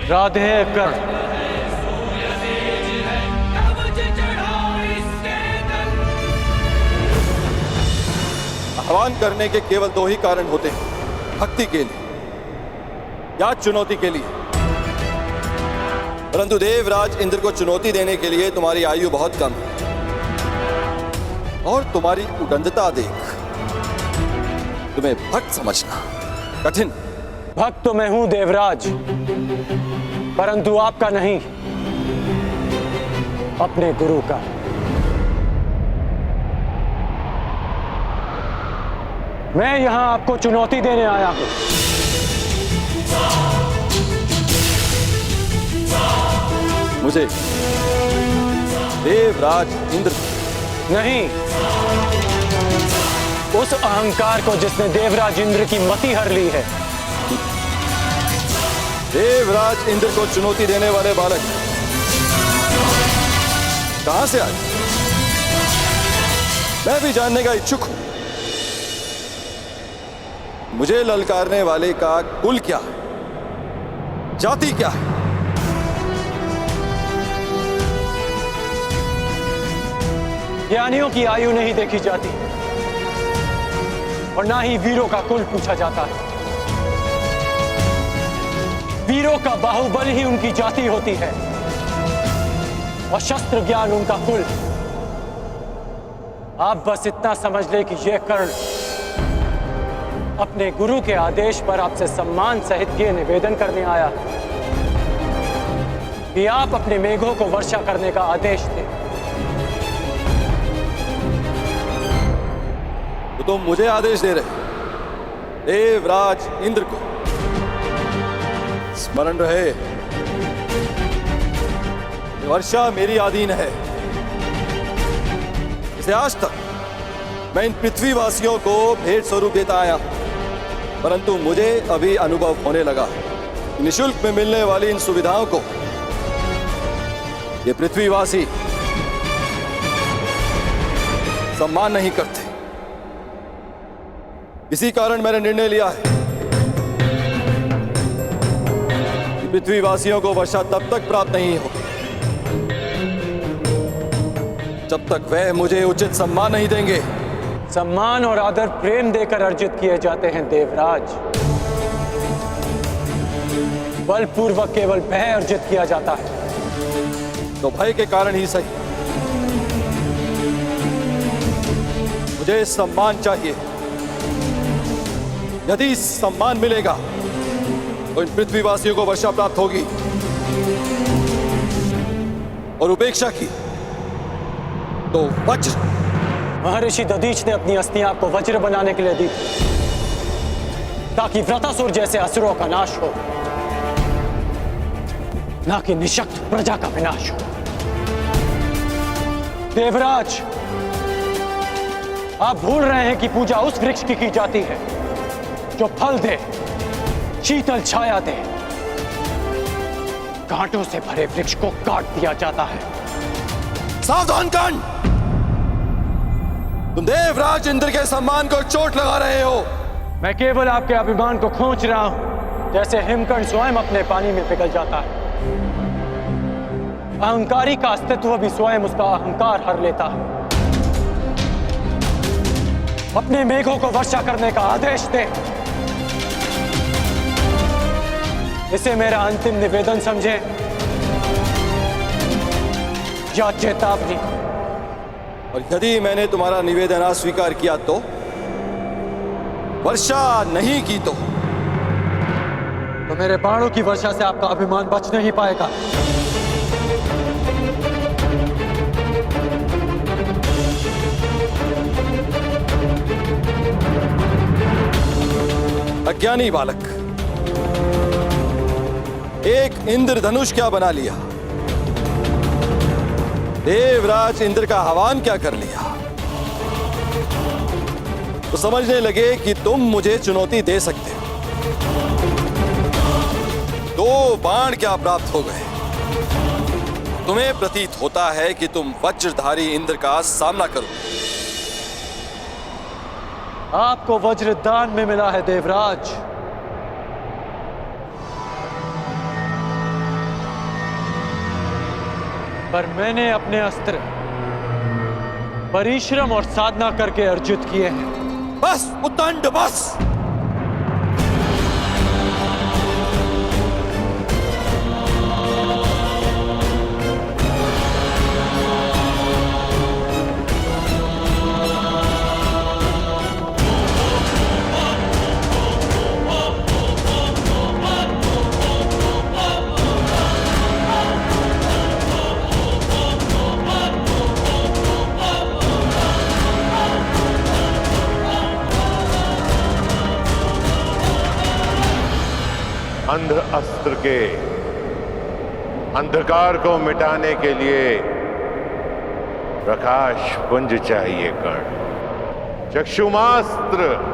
राधे कर। आह्वान करने के केवल दो ही कारण होते हैं, भक्ति के लिए या चुनौती के लिए। परंतु देवराज इंद्र को चुनौती देने के लिए तुम्हारी आयु बहुत कम है और तुम्हारी उदंडता देख तुम्हें भक्त समझना कठिन। भक्त तो मैं हूं देवराज, परंतु आपका नहीं, अपने गुरु का। मैं यहां आपको चुनौती देने आया हूं। मुझे देवराज इंद्र नहीं, उस अहंकार को जिसने देवराज इंद्र की मति हर ली है। देवराज इंद्र को चुनौती देने वाले बालक कहां से आए, मैं भी जानने का इच्छुक हूं। मुझे ललकारने वाले का कुल क्या है, जाति क्या है? ज्ञानियों की आयु नहीं देखी जाती और ना ही वीरों का कुल पूछा जाता है। वीरों का बाहुबल ही उनकी जाति होती है और शस्त्र ज्ञान उनका कुल। आप बस इतना समझ ले कि यह कर्ण अपने गुरु के आदेश पर आपसे सम्मान सहित ये निवेदन करने आया कि आप अपने मेघों को वर्षा करने का आदेश दें। तो तुम मुझे आदेश दे रहे, देवराज इंद्र को। स्मरण रहे, वर्षा मेरी अधीन है। इसे आज तक मैं इन पृथ्वीवासियों को भेंट स्वरूप देता आया, परंतु मुझे अभी अनुभव होने लगा निःशुल्क में मिलने वाली इन सुविधाओं को ये पृथ्वीवासी सम्मान नहीं करते। इसी कारण मैंने निर्णय लिया है कि पृथ्वीवासियों को वर्षा तब तक प्राप्त नहीं होगी जब तक वह मुझे उचित सम्मान नहीं देंगे। सम्मान और आदर प्रेम देकर अर्जित किए जाते हैं देवराज, बलपूर्वक केवल भय अर्जित किया जाता है। तो भय के कारण ही सही मुझे सम्मान चाहिए। यदि सम्मान मिलेगा तो इन पृथ्वीवासियों को वर्षा प्राप्त होगी और उपेक्षा की तो वज्र। महर्षि दधीच ने अपनी अस्थियां आपको वज्र बनाने के लिए दी थी ताकि व्रतासुर जैसे असुरों का नाश हो, ना कि निशक्त प्रजा का विनाश हो। देवराज, आप भूल रहे हैं कि पूजा उस वृक्ष की जाती है जो फल दे, शीतल छाया दे। कांटों से भरे वृक्ष को काट दिया जाता है। सावधान कर्ण, तुम देवराज इंद्र के सम्मान को चोट लगा रहे हो। मैं केवल आपके अभिमान को खींच रहा हूं, जैसे हिमकर्ण स्वयं अपने पानी में पिघल जाता है। अहंकारी का अस्तित्व भी स्वयं उसका अहंकार हर लेता है। अपने मेघों को वर्षा करने का आदेश दे। इसे मेरा अंतिम निवेदन समझे या चेतावनी। और यदि मैंने तुम्हारा निवेदन अस्वीकार किया तो, वर्षा नहीं की तो मेरे बाणों की वर्षा से आपका अभिमान बच नहीं पाएगा। अज्ञानी बालक, एक इंद्रधनुष क्या बना लिया, देवराज इंद्र का आह्वान क्या कर लिया, तो समझने लगे कि तुम मुझे चुनौती दे सकते हो। 2 बाण क्या प्राप्त हो गए। तुम्हें प्रतीत होता है कि तुम वज्रधारी इंद्र का सामना करो। आपको वज्र दान में मिला है देवराज। पर मैंने अपने अस्त्र परिश्रम और साधना करके अर्जित किए हैं। बस उद्दंड बस। अंध अस्त्र के अंधकार को मिटाने के लिए प्रकाश पुंज चाहिए कर्ण। चक्षुमास्त्र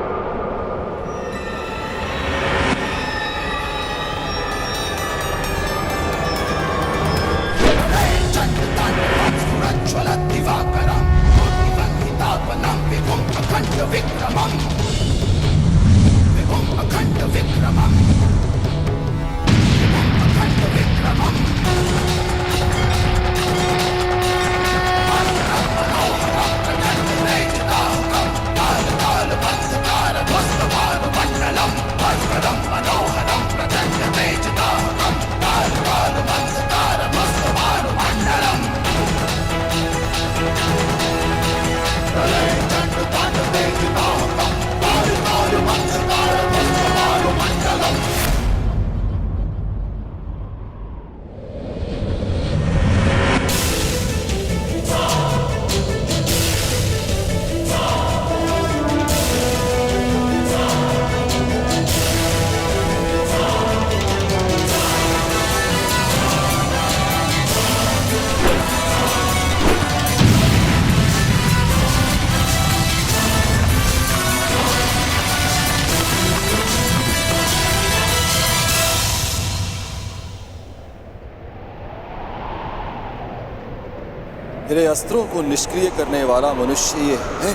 मेरे अस्त्रों को निष्क्रिय करने वाला मनुष्य ये है।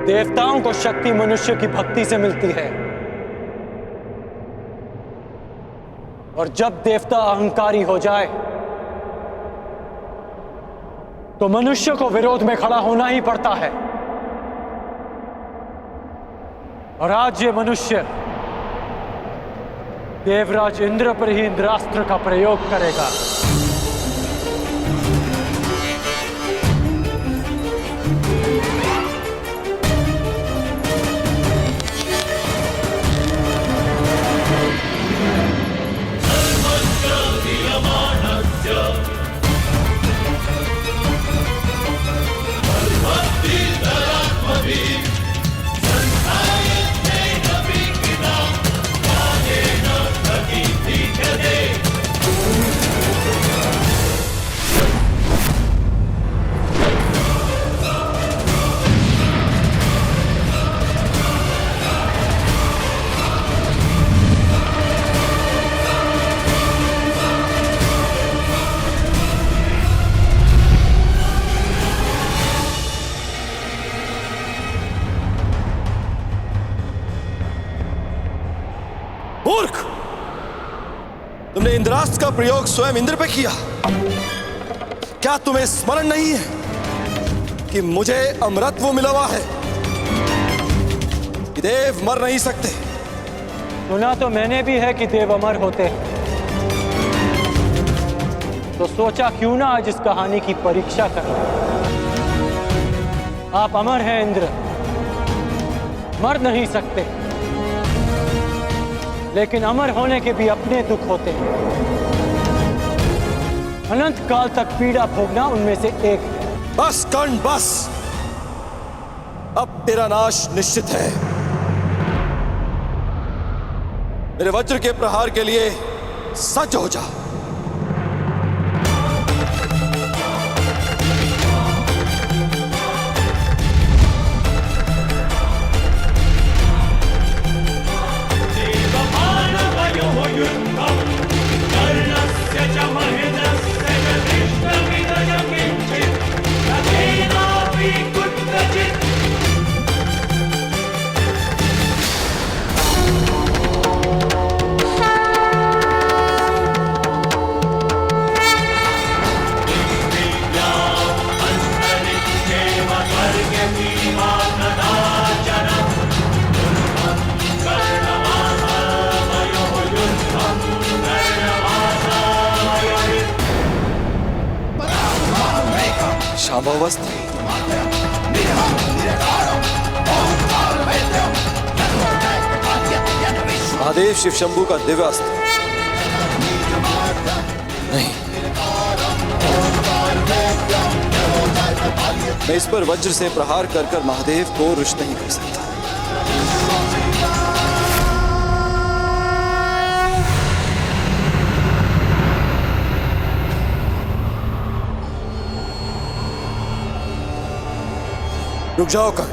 देवताओं को शक्ति मनुष्य की भक्ति से मिलती है, और जब देवता अहंकारी हो जाए तो मनुष्य को विरोध में खड़ा होना ही पड़ता है। और आज ये मनुष्य देवराज इंद्र पर ही इंद्रास्त्र का प्रयोग करेगा। मूर्ख, तुमने इंद्रास्त्र का प्रयोग स्वयं इंद्र पे किया। क्या तुम्हें स्मरण नहीं है कि मुझे अमरत्व मिला हुआ है, कि देव मर नहीं सकते? सुना तो मैंने भी है कि देव अमर होते हैं, तो सोचा क्यों ना आज इस कहानी की परीक्षा कर लें। आप अमर हैं इंद्र, मर नहीं सकते, लेकिन अमर होने के भी अपने दुख होते हैं। अनंत काल तक पीड़ा भोगना उनमें से एक है। बस कर्ण बस, अब तेरा नाश निश्चित है। मेरे वज्र के प्रहार के लिए सज्ज हो जा। कर्णस्य च महेन्द्रस्य शांभवस्थ महादेव शिव शंभू का दिव्य अस्त्र नहीं, मैं इस पर वज्र से प्रहार कर कर महादेव को रुष्ट नहीं कर सकता। रुक जाओ कर्ण,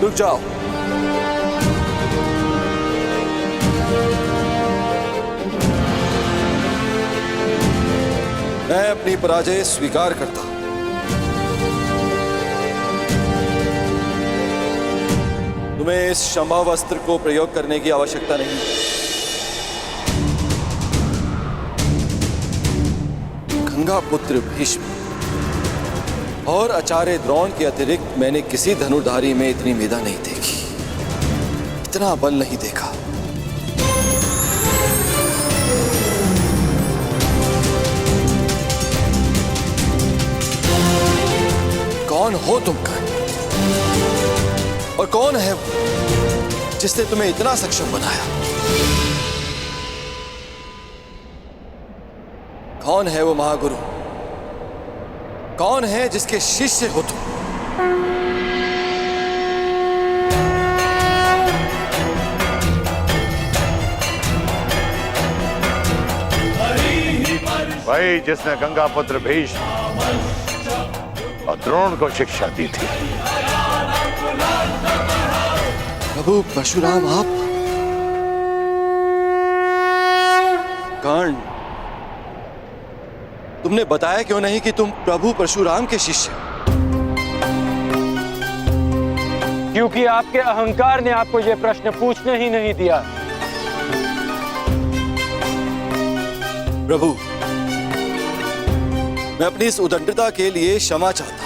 रुक जाओ। मैं अपनी पराजय स्वीकार करता हूं। तुम्हें इस संभव अस्त्र को प्रयोग करने की आवश्यकता नहीं। गंगा पुत्र भीष्म और आचार्य द्रोण के अतिरिक्त मैंने किसी धनुर्धारी में इतनी मेधा नहीं देखी, इतना बल नहीं देखा। कौन हो तुम कर्ण? और कौन है वो जिसने तुम्हें इतना सक्षम बनाया? कौन है वो महागुरु? कौन है जिसके शिष्य हो तुम? वही जिसने गंगा पुत्र भीष्म और द्रोण को शिक्षा दी थी। प्रभु परशुराम आप? कर्ण, तुमने बताया क्यों नहीं कि तुम प्रभु परशुराम के शिष्य हो? क्योंकि आपके अहंकार ने आपको यह प्रश्न पूछने ही नहीं दिया। प्रभु, मैं अपनी इस उदंडता के लिए क्षमा चाहता हूं।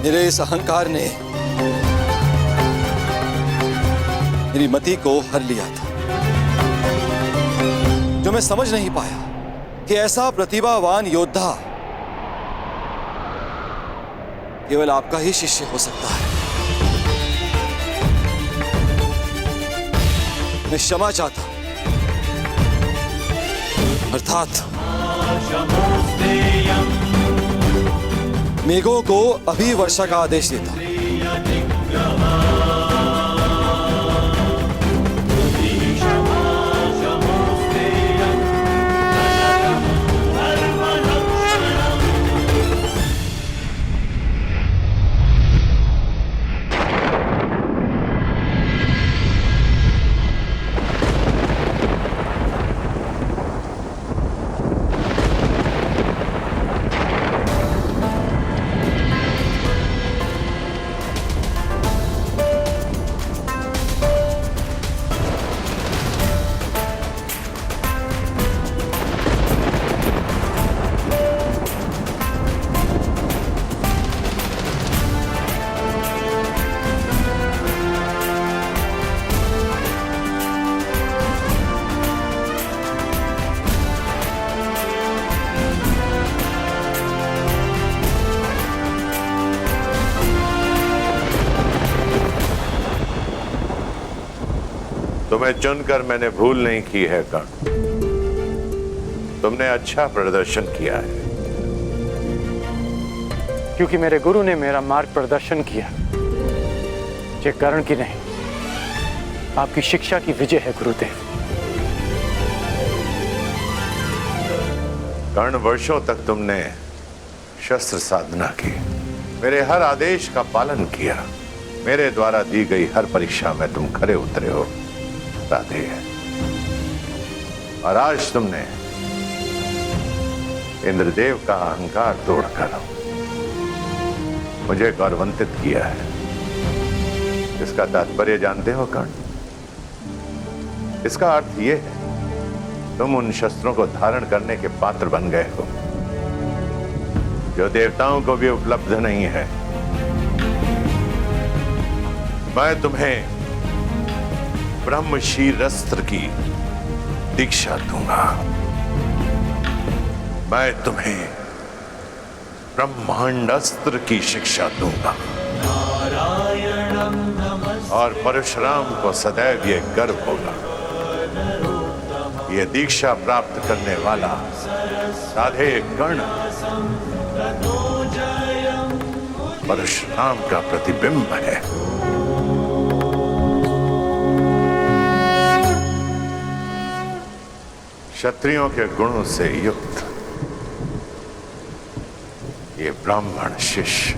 मेरे इस अहंकार ने मेरी मति को हर लिया था, जो मैं समझ नहीं पाया कि ऐसा प्रतिभावान योद्धा केवल आपका ही शिष्य हो सकता है। मैं क्षमा चाहता हूं, अर्थात मेघों को अभी वर्षा का आदेश देता हूं। तुम्हें चुनकर मैंने भूल नहीं की है कर्ण। तुमने अच्छा प्रदर्शन किया है। क्योंकि मेरे गुरु ने मेरा मार्ग प्रदर्शन किया। ये कर्ण की नहीं, आपकी शिक्षा की विजय है गुरुदेव। कर्ण, वर्षों तक तुमने शस्त्र साधना की, मेरे हर आदेश का पालन किया, मेरे द्वारा दी गई हर परीक्षा में तुम खरे उतरे हो। राधे है। और आज तुमने इंद्रदेव का अहंकार तोड़कर मुझे गौरवान्वित किया है। इसका तात्पर्य जानते हो कर्ण? इसका अर्थ यह है तुम उन शस्त्रों को धारण करने के पात्र बन गए हो जो देवताओं को भी उपलब्ध नहीं है। मैं तुम्हें ब्रह्मशील अस्त्र की दीक्षा दूंगा। मैं तुम्हें ब्रह्मांड अस्त्र की शिक्षा दूंगा। और परशुराम को सदैव ये गर्व होगा, ये दीक्षा प्राप्त करने वाला राधे कर्ण परशुराम का प्रतिबिंब है। क्षत्रियों के गुणों से युक्त ये ब्राह्मण शिष्य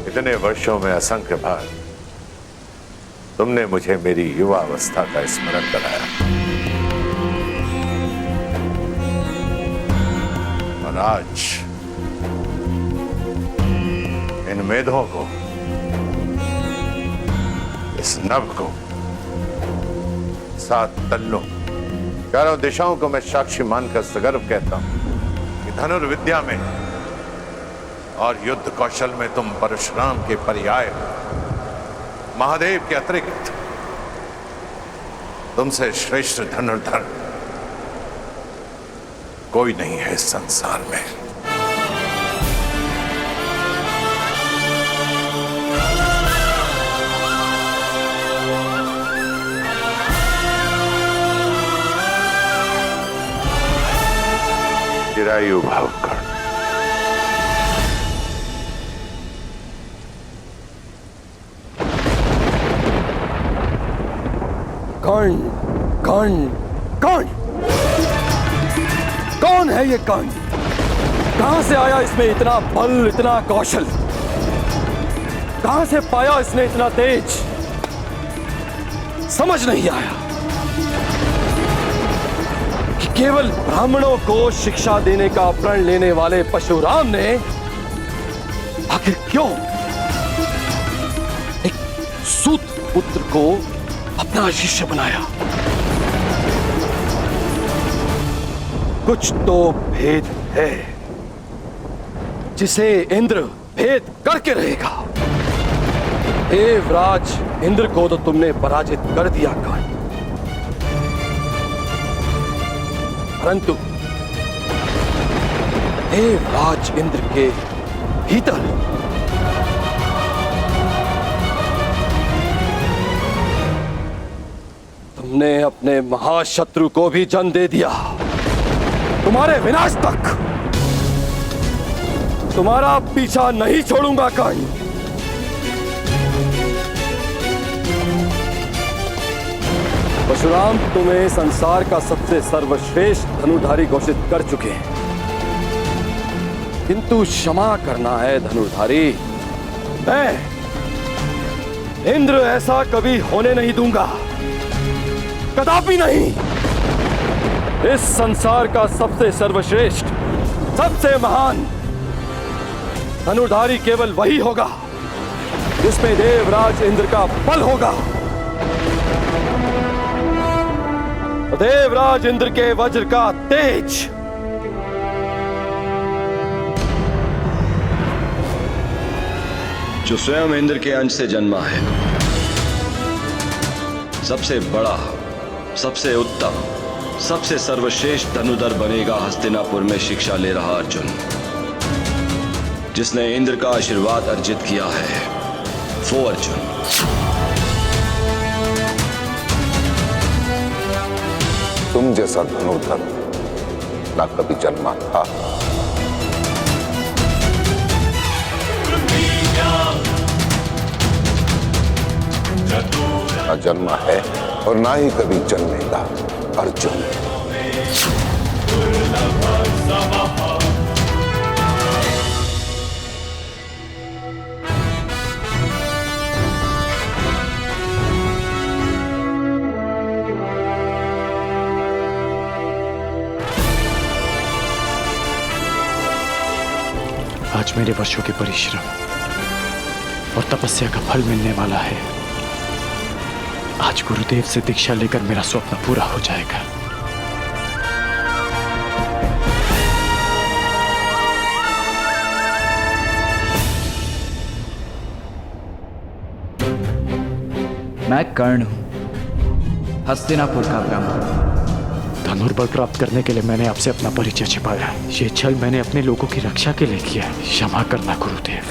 इतने वर्षों में असंख्य बार तुमने मुझे मेरी युवा अवस्था का स्मरण कराया, और आज इन मेधों को, इस नभ को, 7 तल्लों, चारों दिशाओं को मैं साक्षी मानकर सगर्व कहता हूं कि धनुर्विद्या में और युद्ध कौशल में तुम परशुराम के पर्याय हो। महादेव के अतिरिक्त तुमसे श्रेष्ठ धनुर्धर कोई नहीं है इस संसार में। चिरायु भाव कर्ण, कर्ण, कर्ण, कर्ण, कौन है ये कर्ण? कहां से आया इसमें इतना बल, इतना कौशल? कहां से पाया इसने इतना तेज? समझ नहीं आया कि केवल ब्राह्मणों को शिक्षा देने का प्रण लेने वाले परशुराम ने आखिर क्यों एक सूत पुत्र को अपना शिष्य बनाया। कुछ तो भेद है जिसे इंद्र भेद करके रहेगा। देवराज इंद्र को तो तुमने पराजित कर दिया कर्ण, परंतु देवराज इंद्र के भीतर तुमने अपने महाशत्रु को भी जन्म दे दिया। तुम्हारे विनाश तक तुम्हारा पीछा नहीं छोड़ूंगा कर्ण। परशुराम तुम्हें संसार का सबसे सर्वश्रेष्ठ धनुर्धारी घोषित कर चुके हैं, किंतु क्षमा करना है धनुर्धारी। मैं इंद्र ऐसा कभी होने नहीं दूंगा, कदापि नहीं। इस संसार का सबसे सर्वश्रेष्ठ, सबसे महान धनुर्धारी केवल वही होगा जिसमें देवराज इंद्र का बल होगा। देवराज इंद्र के वज्र का तेज, जो स्वयं इंद्र के अंश से जन्मा है, सबसे बड़ा, सबसे उत्तम, सबसे सर्वश्रेष्ठ धनुधर बनेगा हस्तिनापुर में शिक्षा ले रहा अर्जुन, जिसने इंद्र का आशीर्वाद अर्जित किया है, वो अर्जुन। तुम जैसा धनुर्धर ना कभी जन्मा था, ना जन्मा है और ना ही कभी जन्मेगा अर्जुन। आज मेरे वर्षों के परिश्रम और तपस्या का फल मिलने वाला है। आज गुरुदेव से दीक्षा लेकर मेरा स्वप्न पूरा हो जाएगा। मैं कर्ण हूं, हस्तिनापुर का ब्राह्मण। धनुर्बल प्राप्त करने के लिए मैंने आपसे अपना परिचय छिपाया। ये छल मैंने अपने लोगों की रक्षा के लिए किया है। क्षमा करना गुरुदेव।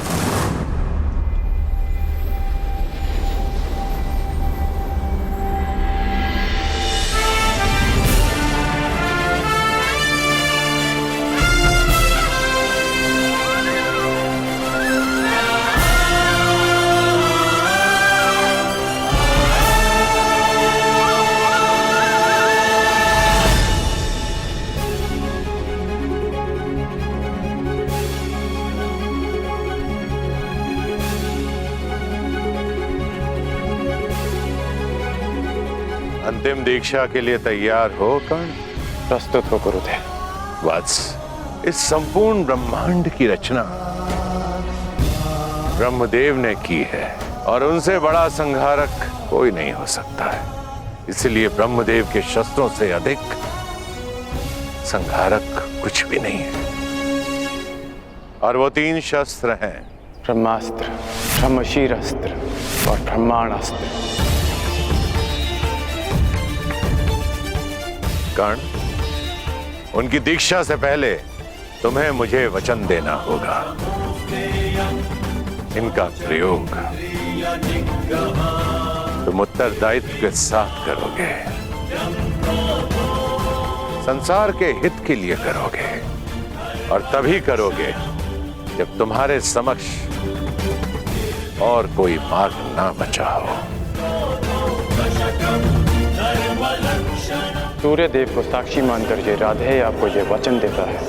अंतिम दीक्षा के लिए तैयार हो कर्ण? प्रस्तुत हो गुरुदेव। वत्स, इस संपूर्ण ब्रह्मांड की रचना ब्रह्मदेव ने की है और उनसे बड़ा संहारक कोई नहीं हो सकता है। इसलिए ब्रह्मदेव के शस्त्रों से अधिक संहारक कुछ भी नहीं है। और वो 3 शस्त्र हैं: ब्रह्मास्त्र, ब्रह्मशीर अस्त्र और ब्रह्मांडास्त्र। कर्ण, उनकी दीक्षा से पहले तुम्हें मुझे वचन देना होगा। इनका प्रयोग तुम उत्तरदायित्व के साथ करोगे, संसार के हित के लिए करोगे, और तभी करोगे जब तुम्हारे समक्ष और कोई मार्ग ना बचा हो। सूर्य देव को साक्षी मानकर ये राधे आपको ये वचन देता है।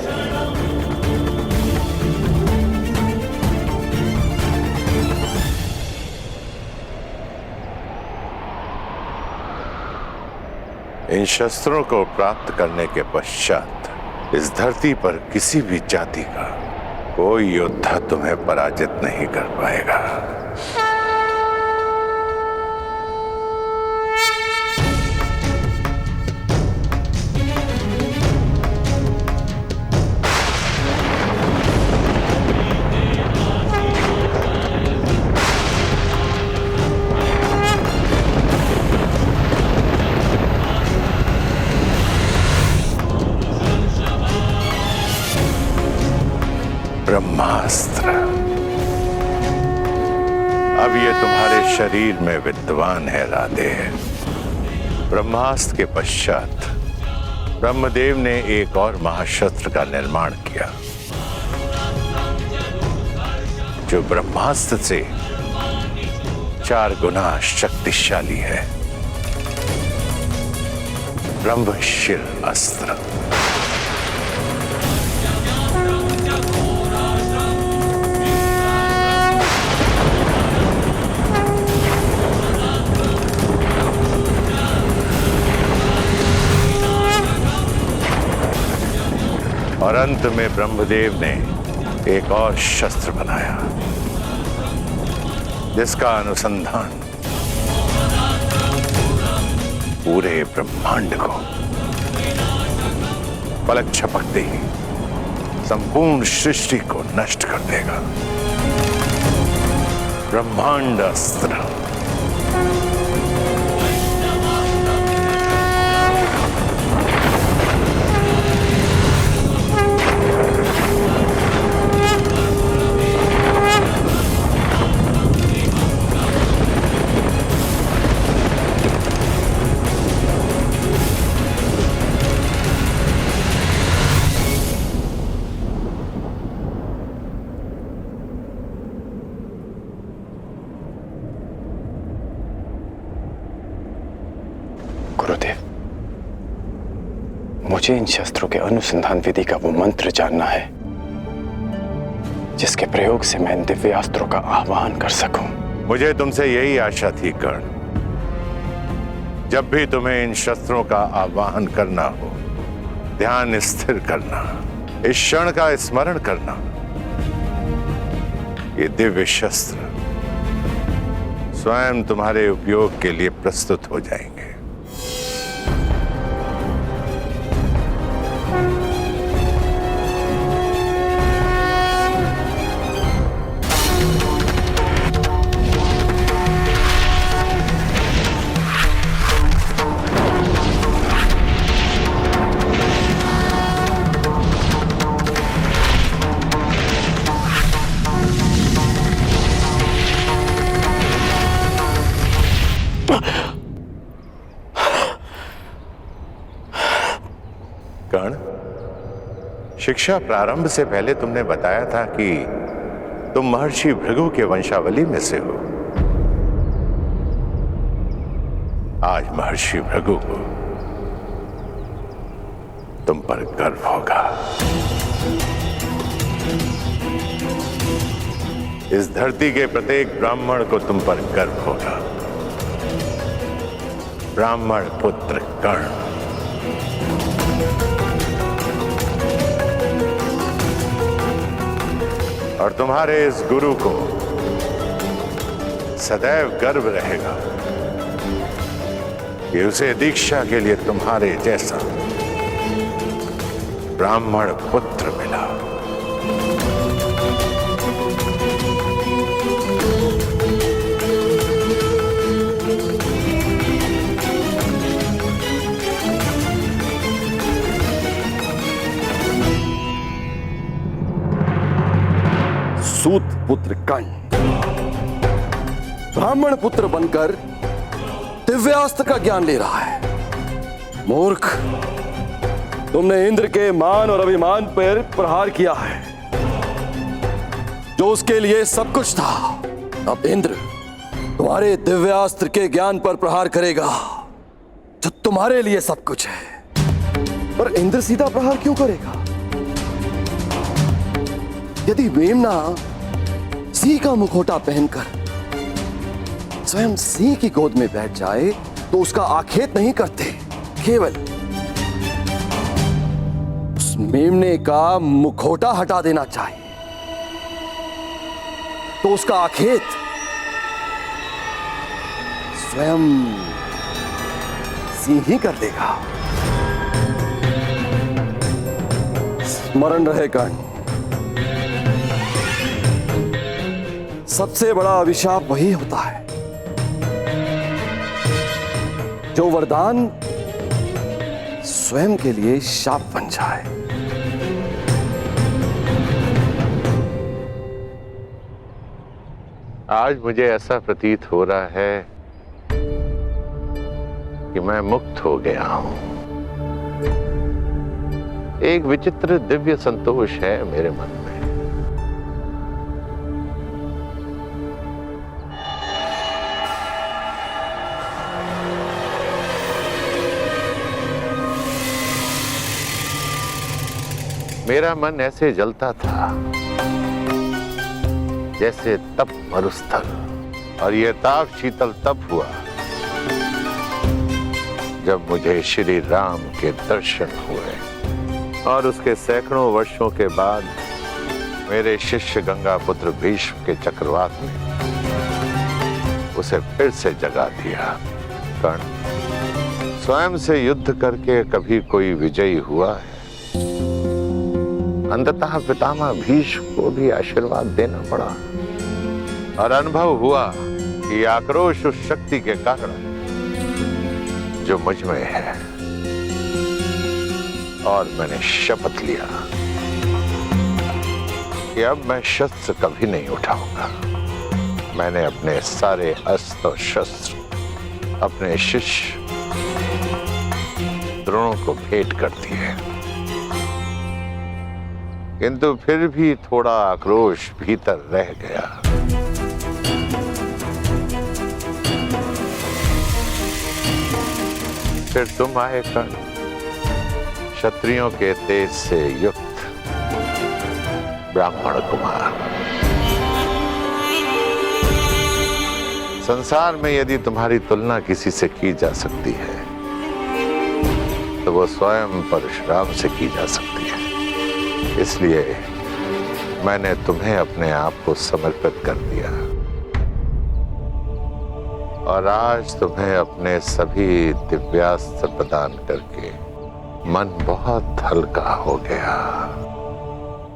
इन शस्त्रों को प्राप्त करने के पश्चात इस धरती पर किसी भी जाति का कोई योद्धा तुम्हें पराजित नहीं कर पाएगा। ब्रह्मास्त्र अब ये तुम्हारे शरीर में विद्यमान है राधे। ब्रह्मास्त्र के पश्चात ब्रह्मदेव ने एक और महाशस्त्र का निर्माण किया जो ब्रह्मास्त्र से 4 गुना शक्तिशाली है। ब्रह्मशीर अस्त्र। और अंत में ब्रह्मदेव ने एक और शस्त्र बनाया जिसका अनुसंधान पूरे ब्रह्मांड को पलक झपकते ही संपूर्ण सृष्टि को नष्ट कर देगा। ब्रह्मांड अस्त्र। गुरुदेव, मुझे इन शस्त्रों के अनुसंधान विधि का वो मंत्र जानना है जिसके प्रयोग से मैं इन दिव्यास्त्रों का आह्वान कर सकूं। मुझे तुमसे यही आशा थी कर्ण। जब भी तुम्हें इन शस्त्रों का आह्वान करना हो, ध्यान स्थिर करना, इस क्षण का स्मरण करना। ये दिव्य शस्त्र स्वयं तुम्हारे उपयोग के लिए प्रस्तुत हो जाएंगे। कर्ण, शिक्षा प्रारंभ से पहले तुमने बताया था कि तुम महर्षि भृगु के वंशावली में से हो। आज महर्षि भृगु को तुम पर गर्व होगा। इस धरती के प्रत्येक ब्राह्मण को तुम पर गर्व होगा। ब्राह्मण पुत्र कर्ण, और तुम्हारे इस गुरु को सदैव गर्व रहेगा कि उसे दीक्षा के लिए तुम्हारे जैसा ब्राह्मण पुत्र मिला। सूत पुत्र कर्ण ब्राह्मण पुत्र बनकर दिव्यास्त्र का ज्ञान ले रहा है। मूर्ख, तुमने इंद्र के मान और अभिमान पर प्रहार किया है, जो उसके लिए सब कुछ था। अब इंद्र तुम्हारे दिव्यास्त्र के ज्ञान पर प्रहार करेगा, जो तुम्हारे लिए सब कुछ है। पर इंद्र सीधा प्रहार क्यों करेगा? यदि मेमना सिंह का मुखौटा पहनकर स्वयं सिंह की गोद में बैठ जाए तो उसका आखेट नहीं करते, केवल उस मेमने का मुखौटा हटा देना चाहिए तो उसका आखेट स्वयं सिंह ही कर देगा। स्मरण रहे कर्ण, सबसे बड़ा अभिशाप वही होता है जो वरदान स्वयं के लिए शाप बन जाए। आज मुझे ऐसा प्रतीत हो रहा है कि मैं मुक्त हो गया हूं। एक विचित्र दिव्य संतोष है मेरे मन में। मेरा मन ऐसे जलता था जैसे तप मरुस्थल, और यह ताप शीतल तब हुआ जब मुझे श्री राम के दर्शन हुए। और उसके सैकड़ों वर्षों के बाद मेरे शिष्य गंगा पुत्र भीष्म के चक्रवात ने उसे फिर से जगा दिया। कर्ण, स्वयं से युद्ध करके कभी कोई विजयी हुआ है? अंततः पितामह भीष्म को भी आशीर्वाद देना पड़ा, और अनुभव हुआ कि आक्रोश उस शक्ति के कारण जो मुझ में है। और मैंने शपथ लिया कि अब मैं शस्त्र कभी नहीं उठाऊंगा। मैंने अपने सारे अस्त्र और शस्त्र अपने शिष्य द्रोणों को भेंट कर दिए, किंतु फिर भी थोड़ा आक्रोश भीतर रह गया। फिर तुम आए कर्ण, क्षत्रियों के तेज से युक्त ब्राह्मण कुमार। संसार में यदि तुम्हारी तुलना किसी से की जा सकती है तो वो स्वयं परशुराम से की जा सकती है। इसलिए मैंने तुम्हें अपने आप को समर्पित कर दिया, और आज तुम्हें अपने सभी दिव्यास्त्र प्रदान करके मन बहुत हल्का हो गया।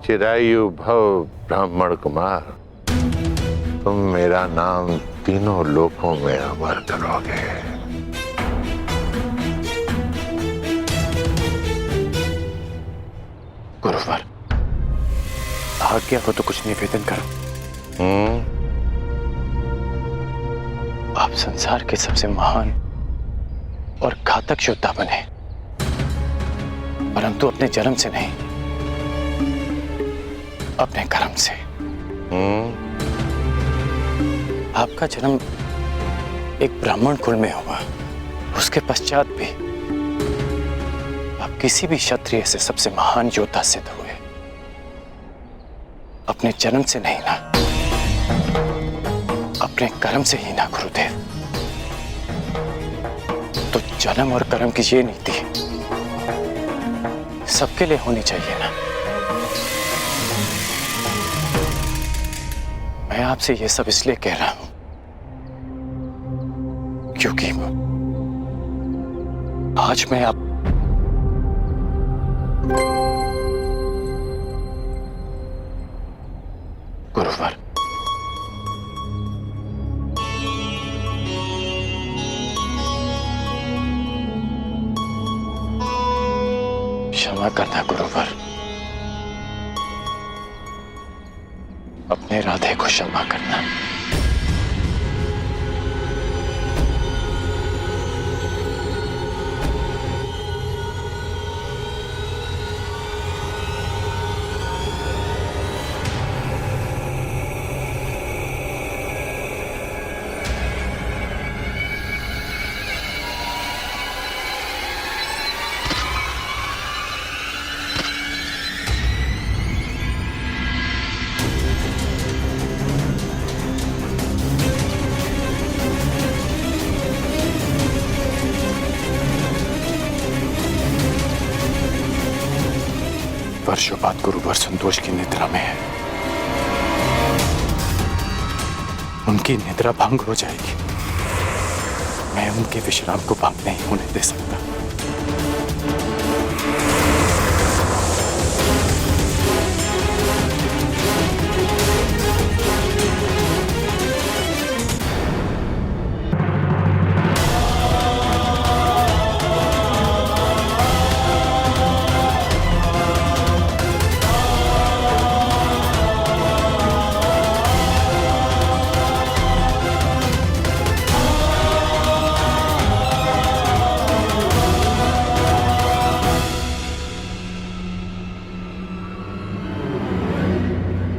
चिरायु भव ब्राह्मण कुमार, तुम मेरा नाम तीनों लोकों में अमर करोगे। गुरुवर, आज्ञा हो तो कुछ निवेदन करो। आप संसार के सबसे महान और घातक योद्धा बने। परंतु अपने जन्म से नहीं, अपने कर्म से। आपका जन्म एक ब्राह्मण कुल में हुआ, उसके पश्चात भी आप किसी भी क्षत्रिय से सबसे महान योद्धा सिद्ध हुए। अपने जन्म से नहीं ना, अपने कर्म से ही ना गुरुदेव। तो जन्म और कर्म की ये नीति सबके लिए होनी चाहिए ना। मैं आपसे ये सब इसलिए कह रहा हूं क्योंकि आज मैं आप गुरुवर, क्षमा करना गुरुवर, अपने राधे को क्षमा करना। वर्षों बाद गुरुवर संतोष की निद्रा में है। उनकी निद्रा भंग हो जाएगी। मैं उनके विश्राम को भंग नहीं होने दे सकता।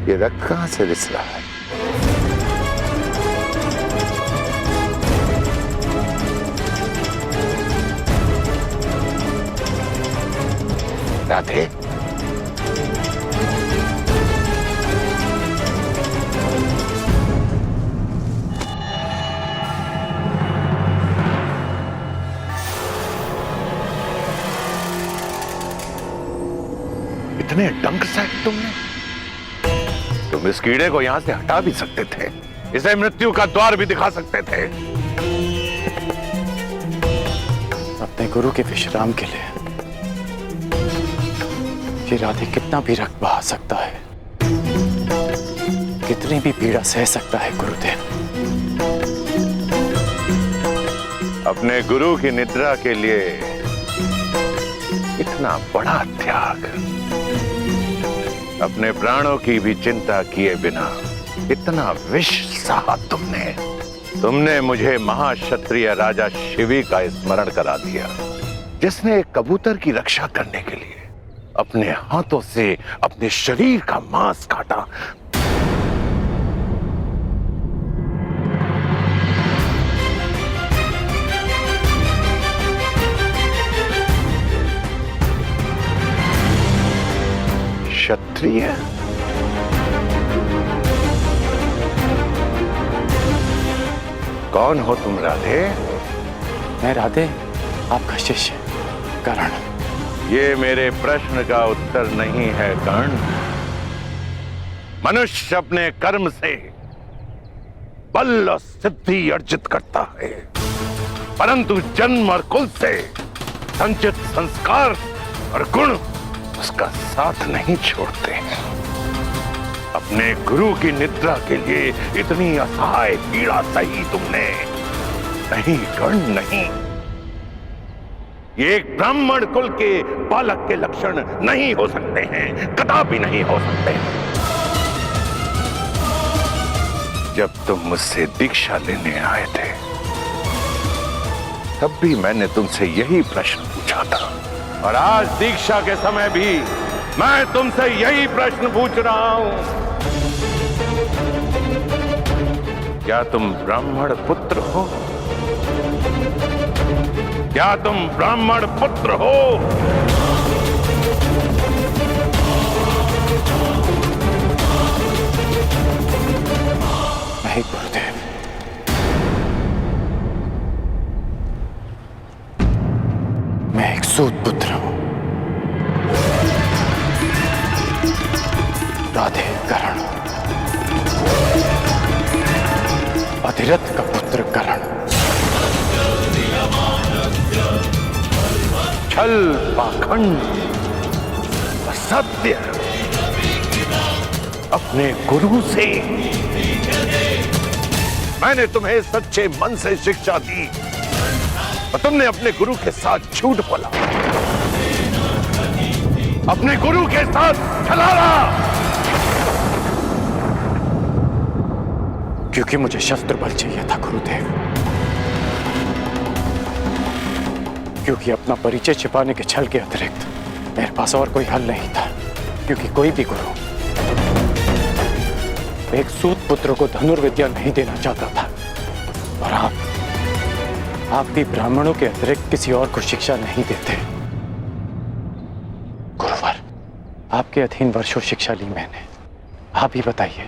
ये रग कहां से रिस रहा है? राधे, इतने डंक साहब तुमने? तुम इस कीड़े को यहां से हटा भी सकते थे, इसे मृत्यु का द्वार भी दिखा सकते थे। अपने गुरु के विश्राम के लिए ये राधे कितना भी रक्त बहा सकता है, कितनी भी पीड़ा सह सकता है गुरुदेव। अपने गुरु की निद्रा के लिए इतना बड़ा त्याग, अपने प्राणों की भी चिंता किए बिना इतना विष सहा तुमने मुझे महाक्षत्रिय राजा शिवी का स्मरण करा दिया, जिसने एक कबूतर की रक्षा करने के लिए अपने हाथों से अपने शरीर का मांस काटा। क्षत्रिय? कौन हो तुम राधे? मैं राधे आपका शिष्य कर्ण। ये मेरे प्रश्न का उत्तर नहीं है कर्ण। मनुष्य अपने कर्म से बल और सिद्धि अर्जित करता है, परंतु जन्म और कुल से संचित संस्कार और गुण उसका साथ नहीं छोड़ते हैं। अपने गुरु की निद्रा के लिए इतनी असहाय पीड़ा सही तुमने? नहीं कर्ण, नहीं। ये एक ब्राह्मण कुल के बालक के लक्षण नहीं हो सकते हैं, कदापि नहीं हो सकते। जब तुम मुझसे दीक्षा लेने आए थे, तब भी मैंने तुमसे यही प्रश्न पूछा था और आज दीक्षा के समय भी मैं तुमसे यही प्रश्न पूछ रहा हूं, क्या तुम ब्राह्मण पुत्र हो? क्या तुम ब्राह्मण पुत्र हो? नहीं गुरुदेव, मैं एक सूत पुत्र हूं। राधे करण, अधिरथ का पुत्र करण, छल पाखंड असत्य अपने गुरु से मैंने तुम्हें सच्चे मन से शिक्षा दी और तुमने अपने गुरु के साथ झूठ बोला, अपने गुरु के साथ छलावा। क्योंकि मुझे शस्त्र बल चाहिए था गुरुदेव, क्योंकि अपना परिचय छिपाने के छल के अतिरिक्त मेरे पास और कोई हल नहीं था। क्योंकि कोई भी गुरु एक सूत पुत्र को धनुर्विद्या नहीं देना चाहता था, और आप भी ब्राह्मणों के अतिरिक्त किसी और को शिक्षा नहीं देते। गुरुवर, आपके अधीन वर्षों शिक्षा ली मैंने। आप ही बताइए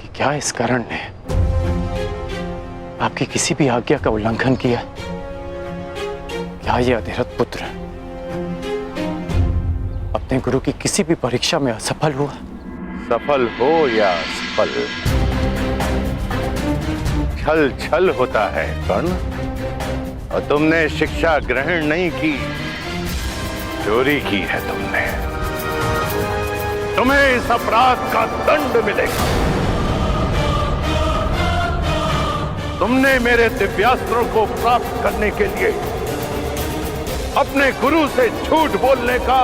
कि क्या इस कारण ने आपकी किसी भी आज्ञा का उल्लंघन किया? क्या ये अधिरथ पुत्र अपने गुरु की किसी भी परीक्षा में असफल हुआ? सफल हो या असफल, छल छल होता है कर्ण। और तुमने शिक्षा ग्रहण नहीं की, चोरी की है तुमने। तुम्हें इस अपराध का दंड मिलेगा। तुमने मेरे दिव्यास्त्रों को प्राप्त करने के लिए अपने गुरु से झूठ बोलने का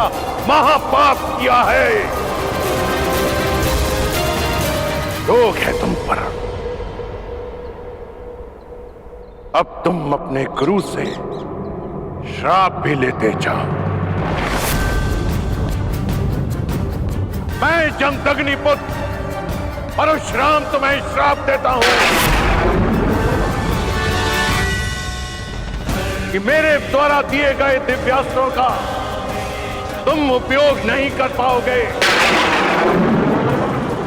महापाप किया है। रोग है तुम पर। अब तुम अपने गुरु से श्राप भी लेते जाओ। मैं जमदग्नि पुत्र परशुराम तुम्हें श्राप देता हूं कि मेरे द्वारा दिए गए दिव्यास्त्रों का तुम उपयोग नहीं कर पाओगे।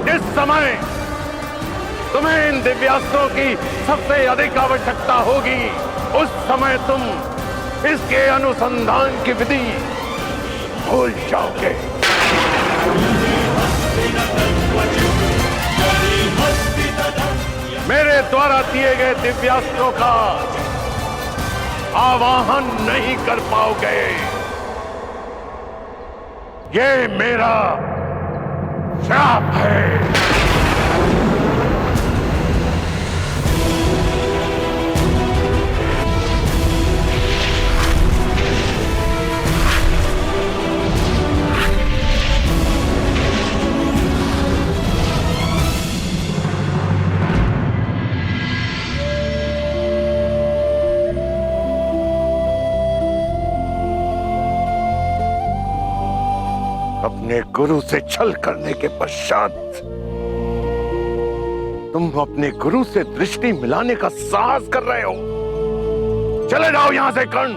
जिस समय तुम्हें इन दिव्यास्त्रों की सबसे अधिक आवश्यकता होगी, उस समय तुम इसके अनुसंधान की विधि भूल जाओगे। मेरे द्वारा दिए गए दिव्यास्त्रों का आवाहन नहीं कर पाओगे। ये मेरा श्राप है। अपने गुरु से छल करने के पश्चात तुम अपने गुरु से दृष्टि मिलाने का साहस कर रहे हो। चले जाओ यहां से कर्ण,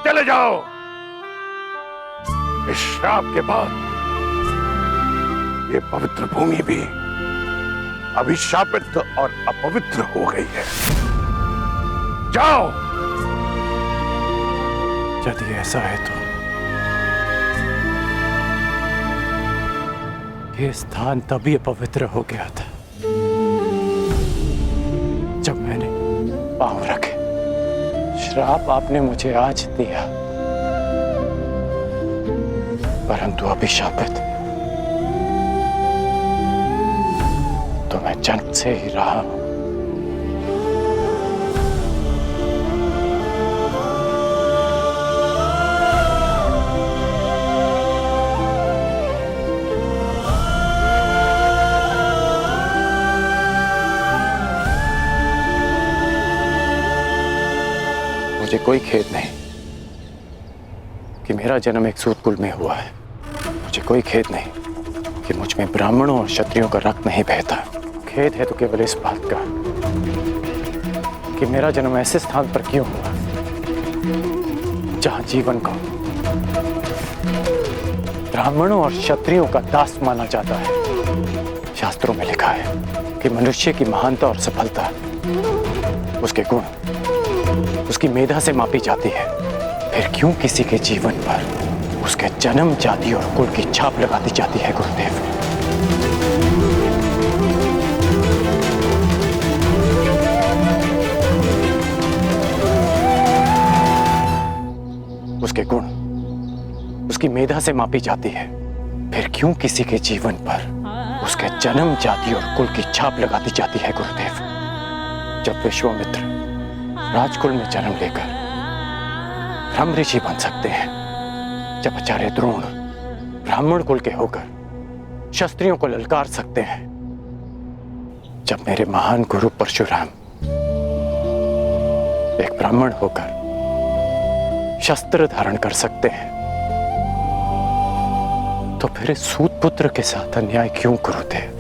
चले जाओ। इस श्राप के बाद ये पवित्र भूमि भी अभिशापित और अपवित्र हो गई है। जाओ। यदि ऐसा है तो ये स्थान तभी अपवित्र हो गया था जब मैंने पांव रखे। श्राप आपने मुझे आज दिया, परंतु अभिशापित तो मैं जन्म से ही रहा हूं। मुझे कोई खेद नहीं कि मेरा जन्म एक सूत कुल में हुआ है। मुझे कोई खेद नहीं कि मुझ में ब्राह्मणों और क्षत्रियों का रक्त नहीं बहता। खेद है तो केवल इस बात का कि मेरा जन्म ऐसे स्थान पर क्यों हुआ जहां जीवन को ब्राह्मणों और क्षत्रियों का दास माना जाता है। शास्त्रों में लिखा है कि मनुष्य की महानता और सफलता उसके गुण, उसकी मेधा से मापी जाती है। फिर क्यों किसी के जीवन पर उसके जन्म, जाति और कुल की छाप लगा दी जाती है गुरुदेव? उसके गुण, उसकी मेधा से मापी जाती है। फिर क्यों किसी के जीवन पर उसके जन्म, जाति और कुल की छाप लगा दी जाती है गुरुदेव? जब विश्वामित्र राजकुल में जन्म लेकर ब्रह्म ऋषि बन सकते हैं, जब आचार्य द्रोण ब्राह्मण कुल के होकर क्षत्रियों को ललकार सकते हैं, जब मेरे महान गुरु परशुराम एक ब्राह्मण होकर शस्त्र धारण कर सकते हैं, तो फिर इस सूत पुत्र के साथ अन्याय क्यों गुरुदेव?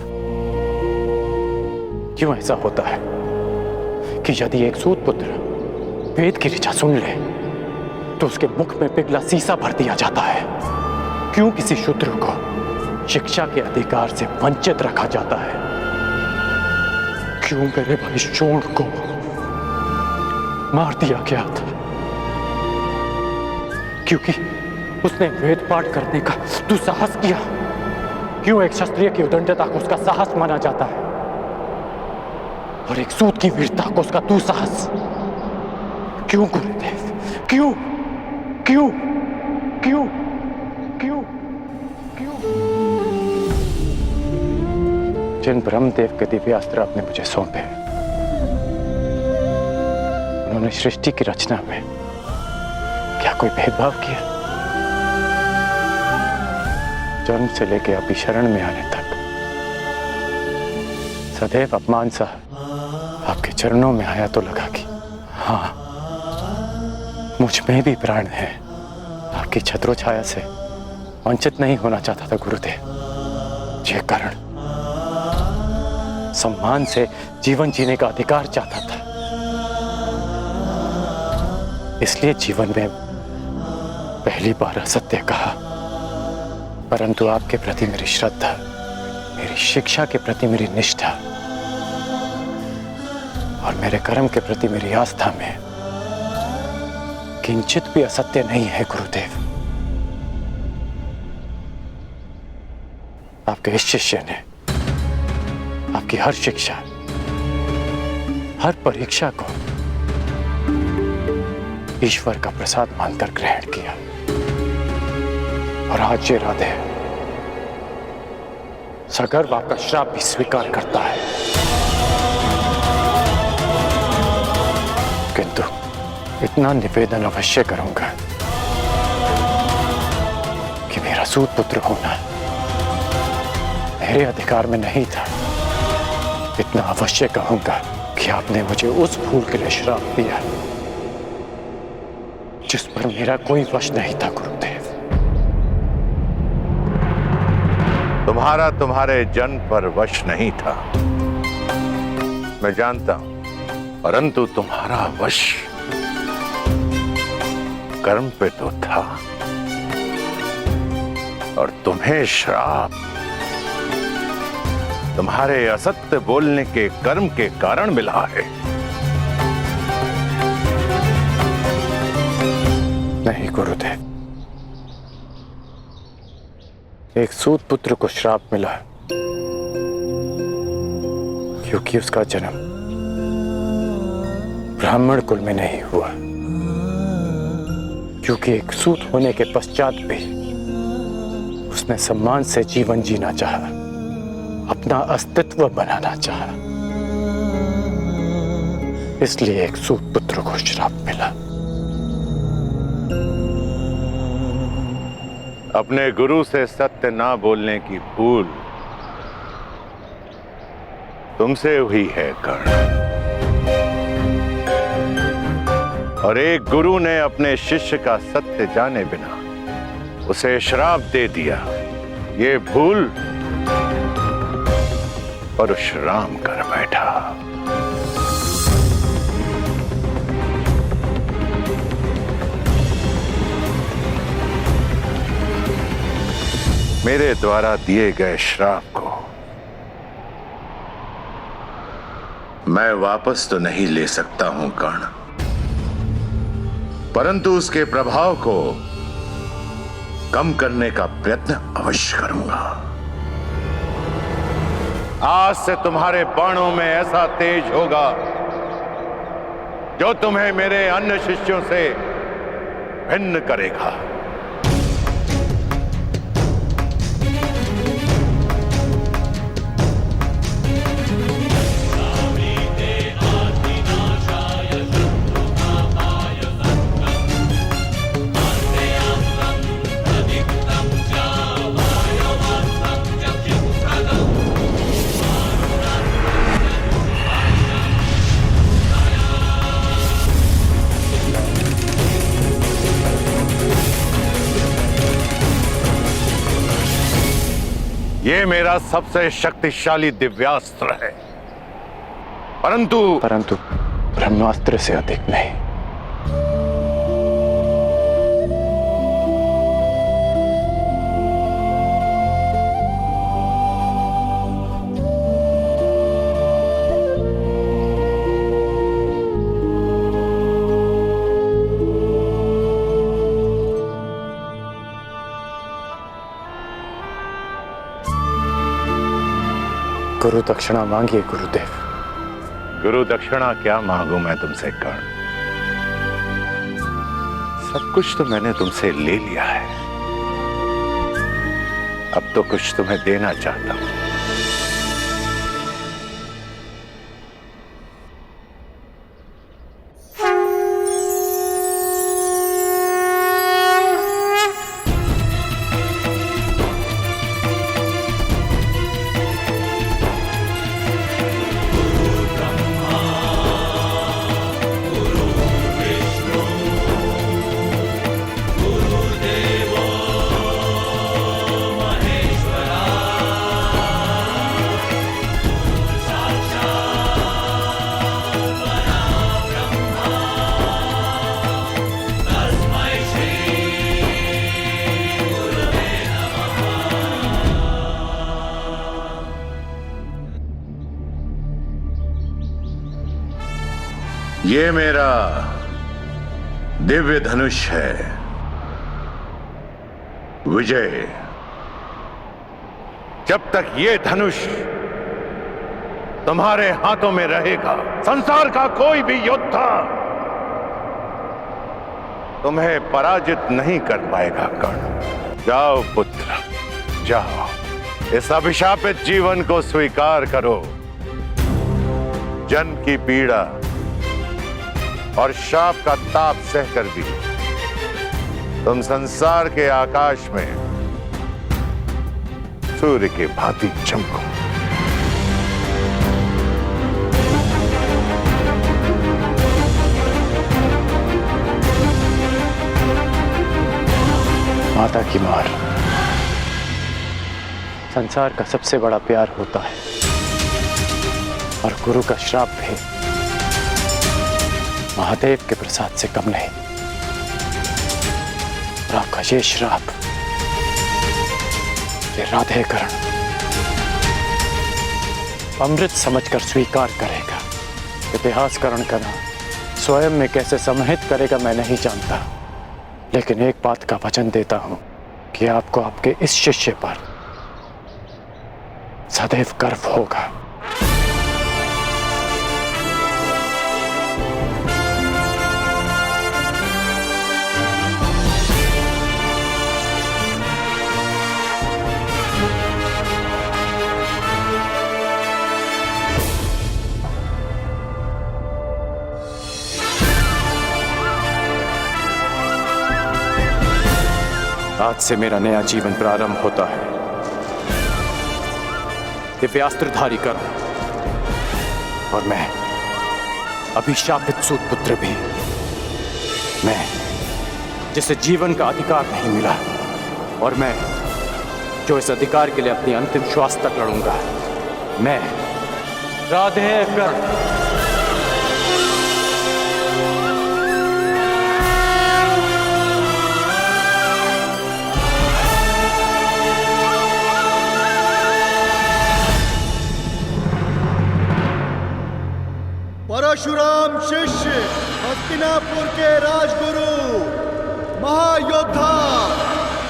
क्यों ऐसा होता है कि यदि एक सूत पुत्र वेद की ऋचा सुन ले तो उसके मुख में पिघला सीसा भर दिया जाता है? क्यों किसी शूद्र को शिक्षा के अधिकार से वंचित रखा जाता है? क्यों मेरे भाई शोण को मार दिया गया था? क्योंकि उसने वेद पाठ करने का दुस्साहस किया। क्यों एक क्षत्रिय की उदंडता को उसका साहस माना जाता है और एक सूत की वीरता को उसका दुस्साहस? क्यों गुरुदेव? क्यों क्यों क्यों क्यों क्यों? जिन ब्रह्मदेव के दिव्यास्त्र आपने मुझे सौंपे, उन्होंने सृष्टि की रचना में क्या कोई भेदभाव किया? जन्म से लेकर अभी शरण में आने तक सदैव अपमान सा आपके चरणों में आया तो लगा कि हाँ, मुझ में भी प्राण है। आपकी छत्रो छाया से वंचित नहीं होना चाहता था गुरुदेव। ये कारण सम्मान से जीवन जीने का अधिकार चाहता था। इसलिए जीवन में पहली बार असत्य कहा, परंतु आपके प्रति मेरी श्रद्धा, मेरी शिक्षा के प्रति मेरी निष्ठा और मेरे कर्म के प्रति मेरी आस्था में किंचित भी असत्य नहीं है गुरुदेव। आपके इस शिष्य ने आपकी हर शिक्षा, हर परीक्षा को ईश्वर का प्रसाद मानकर ग्रहण किया और आज ये राधे सगर्व आपका श्राप भी स्वीकार करता है। किंतु इतना निवेदन अवश्य करूंगा कि मेरा सूत पुत्र होना मेरे अधिकार में नहीं था। इतना अवश्य कहूंगा कि आपने मुझे उस भूल के लिए श्राप दिया जिस पर मेरा कोई वश नहीं था गुरुदेव। तुम्हारा तुम्हारे जन्म पर वश नहीं था, मैं जानता हूं, परंतु तुम्हारा वश कर्म पे तो था और तुम्हें श्राप तुम्हारे असत्य बोलने के कर्म के कारण मिला है। नहीं गुरुदेव, एक सूत पुत्र को श्राप मिला क्योंकि उसका जन्म ब्राह्मण कुल में नहीं हुआ, क्योंकि एक सूत होने के पश्चात भी उसने सम्मान से जीवन जीना चाहा, अपना अस्तित्व बनाना चाहा। इसलिए एक सूत पुत्र को श्राप मिला। अपने गुरु से सत्य ना बोलने की भूल तुमसे हुई है कर्ण, और एक गुरु ने अपने शिष्य का सत्य जाने बिना उसे श्राप दे दिया, ये भूल परशुराम कर बैठा। मेरे द्वारा दिए गए श्राप को मैं वापस तो नहीं ले सकता हूं कर्ण, परंतु उसके प्रभाव को कम करने का प्रयत्न अवश्य करूंगा। आज से तुम्हारे बाणों में ऐसा तेज होगा जो तुम्हें मेरे अन्य शिष्यों से भिन्न करेगा। ये मेरा सबसे शक्तिशाली दिव्यास्त्र है, परंतु ब्रह्मास्त्र से अधिक नहीं। गुरु दक्षिणा मांगिए गुरुदेव। गुरु दक्षिणा क्या मांगू मैं तुमसे कर्ण? सब कुछ तो मैंने तुमसे ले लिया है, अब तो कुछ तुम्हें देना चाहता हूं। ये मेरा दिव्य धनुष है विजय। जब तक ये धनुष तुम्हारे हाथों में रहेगा, संसार का कोई भी योद्धा तुम्हें पराजित नहीं कर पाएगा कर्ण। जाओ पुत्र, जाओ, इस अभिशापित जीवन को स्वीकार करो। जन्म की पीड़ा और शाप का ताप सहकर भी तुम संसार के आकाश में सूर्य के भांति चमको। माता की मार संसार का सबसे बड़ा प्यार होता है, और गुरु का श्राप भी महादेव के प्रसाद से कम नहीं। आपका ये श्राप, ये राधेकरण अमृत समझकर स्वीकार करेगा। इतिहासकरण का नाम स्वयं में कैसे समाहित करेगा मैं नहीं जानता, लेकिन एक बात का वचन देता हूं कि आपको आपके इस शिष्य पर सदैव गर्व होगा। आज से मेरा नया जीवन प्रारंभ होता है। दिव्यास्त्रधारी कर्ण, और मैं अभिशापित सूत पुत्र भी, मैं जिसे जीवन का अधिकार नहीं मिला, और मैं जो इस अधिकार के लिए अपनी अंतिम श्वास तक लड़ूंगा, मैं राधे कर्ण। परशुराम शिष्य, हस्तिनापुर के राजगुरु, महायोद्धा,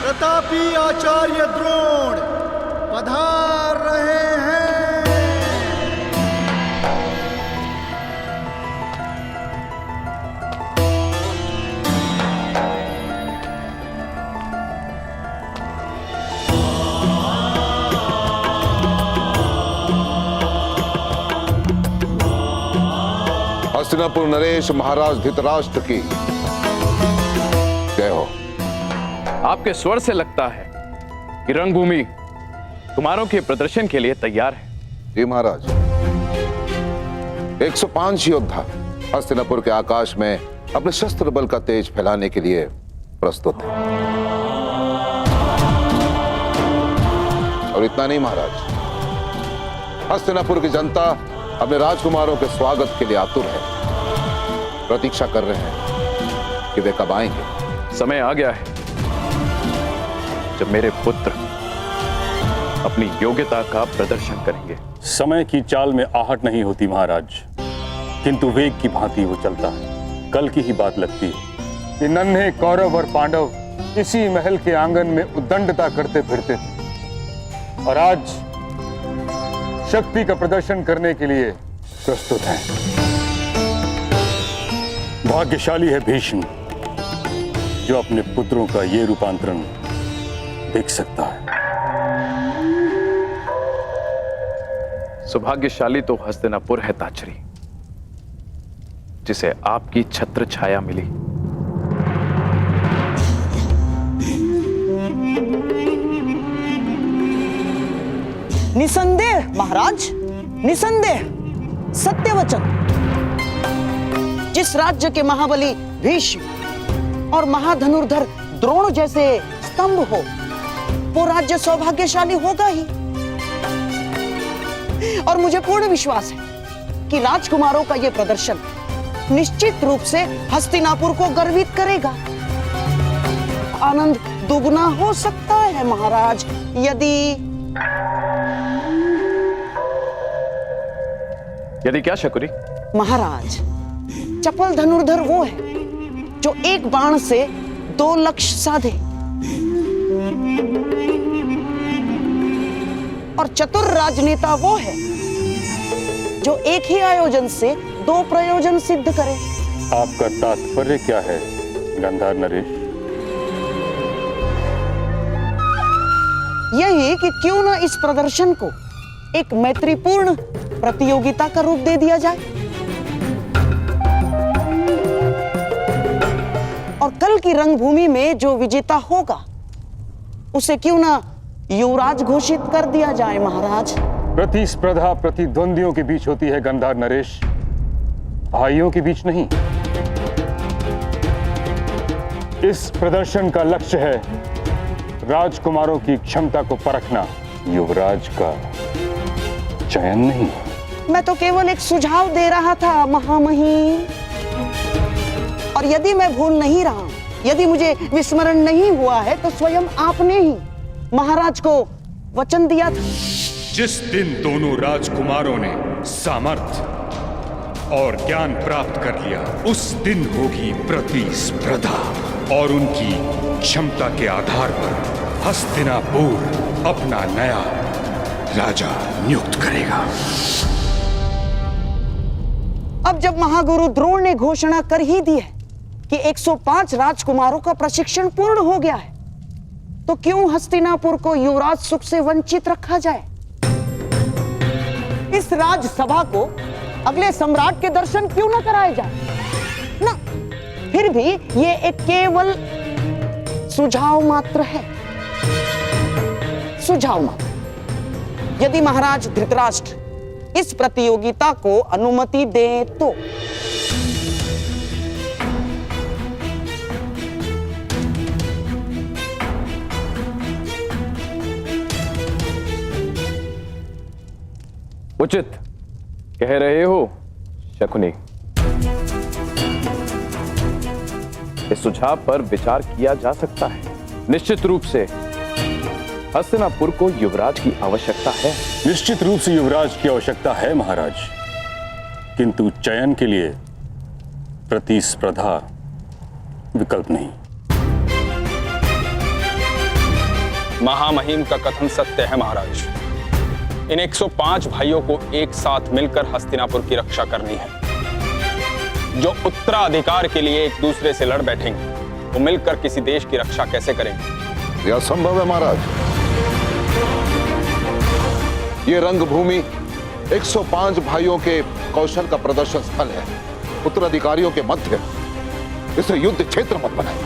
प्रतापी आचार्य द्रोण पधार रहे हैं। हस्तिनापुर नरेश महाराज धृतराष्ट्र की जय हो। आपके स्वर से लगता है कि रंगभूमि कुमारों के प्रदर्शन के लिए तैयार है। जी महाराज, 105 योद्धा हस्तिनापुर के आकाश में अपने शस्त्र बल का तेज फैलाने के लिए प्रस्तुत है। और इतना नहीं महाराज, हस्तिनापुर की जनता अपने राजकुमारों के स्वागत के लिए आतुर है, प्रतीक्षा कर रहे हैं कि वे कब आएंगे। समय आ गया है जब मेरे पुत्र अपनी योग्यता का प्रदर्शन करेंगे। समय की चाल में आहट नहीं होती महाराज, किंतु वेग की भांति वो चलता है। कल की ही बात लगती है कि नन्हे कौरव और पांडव इसी महल के आंगन में उद्दंडता करते फिरते थे, और आज शक्ति का प्रदर्शन करने के लिए प्रस्तुत हैं। भाग्यशाली है भीष्म जो अपने पुत्रों का ये रूपांतरण देख सकता है। सौभाग्यशाली तो हस्तिनापुर है ताचरी, जिसे आपकी छत्र छाया मिली। निसंदेह महाराज, निसंदेह, सत्य वचन। जिस राज्य के महाबली भीष्म और महाधनुर्धर द्रोण जैसे स्तंभ हो, वो राज्य सौभाग्यशाली होगा ही। और मुझे पूर्ण विश्वास है कि राजकुमारों का यह प्रदर्शन निश्चित रूप से हस्तिनापुर को गर्वित करेगा। आनंद दुगना हो सकता है महाराज यदि क्या शकुरी? महाराज, चपल धनुर्धर वो है जो एक बाण से 2 लक्ष्य साधे, और चतुर राजनेता वो है जो एक ही आयोजन से 2 प्रयोजन सिद्ध करे। आपका तात्पर्य क्या है गंधार नरेश? यही कि क्यों न इस प्रदर्शन को एक मैत्रीपूर्ण प्रतियोगिता का रूप दे दिया जाए, और कल की रंगभूमि में जो विजेता होगा उसे क्यों न युवराज घोषित कर दिया जाए महाराज। प्रतिस्पर्धा प्रतिद्वंदियों के बीच होती है गंधार नरेश, भाइयों के बीच नहीं। इस प्रदर्शन का लक्ष्य है राजकुमारों की क्षमता को परखना, युवराज का चयन नहीं। मैं तो केवल एक सुझाव दे रहा था महामहिम, और यदि मैं भूल नहीं रहा, यदि मुझे विस्मरण नहीं हुआ है, तो स्वयं आपने ही महाराज को वचन दिया था। जिस दिन दोनों राजकुमारों ने सामर्थ्य और ज्ञान प्राप्त कर लिया, उस दिन होगी प्रतिस्पर्धा, और उनकी क्षमता के आधार पर हस्तिनापुर अपना नया राजा नियुक्त करेगा। अब जब महागुरु द्रोण ने घोषणा कर ही दी है कि 105 राजकुमारों का प्रशिक्षण पूर्ण हो गया है, तो क्यों हस्तिनापुर को युवराज सुख से वंचित रखा जाए? इस राजसभा को अगले सम्राट के दर्शन क्यों न कराए जाए? ना, फिर भी ये एक केवल सुझाव मात्र है, सुझाव मात्र। यदि महाराज धृतराष्ट्र इस प्रतियोगिता को अनुमति दे तो उचित कह रहे हो शकुनी। इस सुझाव पर विचार किया जा सकता है। निश्चित रूप से हस्तिनापुर को युवराज की आवश्यकता है। निश्चित रूप से युवराज की आवश्यकता है महाराज, किंतु चयन के लिए प्रतिस्पर्धा विकल्प नहीं। महामहिम का कथन सत्य है महाराज। इन 105 भाइयों को एक साथ मिलकर हस्तिनापुर की रक्षा करनी है। जो उत्तराधिकार के लिए एक दूसरे से लड़ बैठेंगे वो मिलकर किसी देश की रक्षा कैसे करेंगे? यह असंभव है महाराज। ये रंगभूमि 105 भाइयों के कौशल का प्रदर्शन स्थल है, उत्तराधिकारियों के मध्य। इसे युद्ध क्षेत्र मत बनाएं।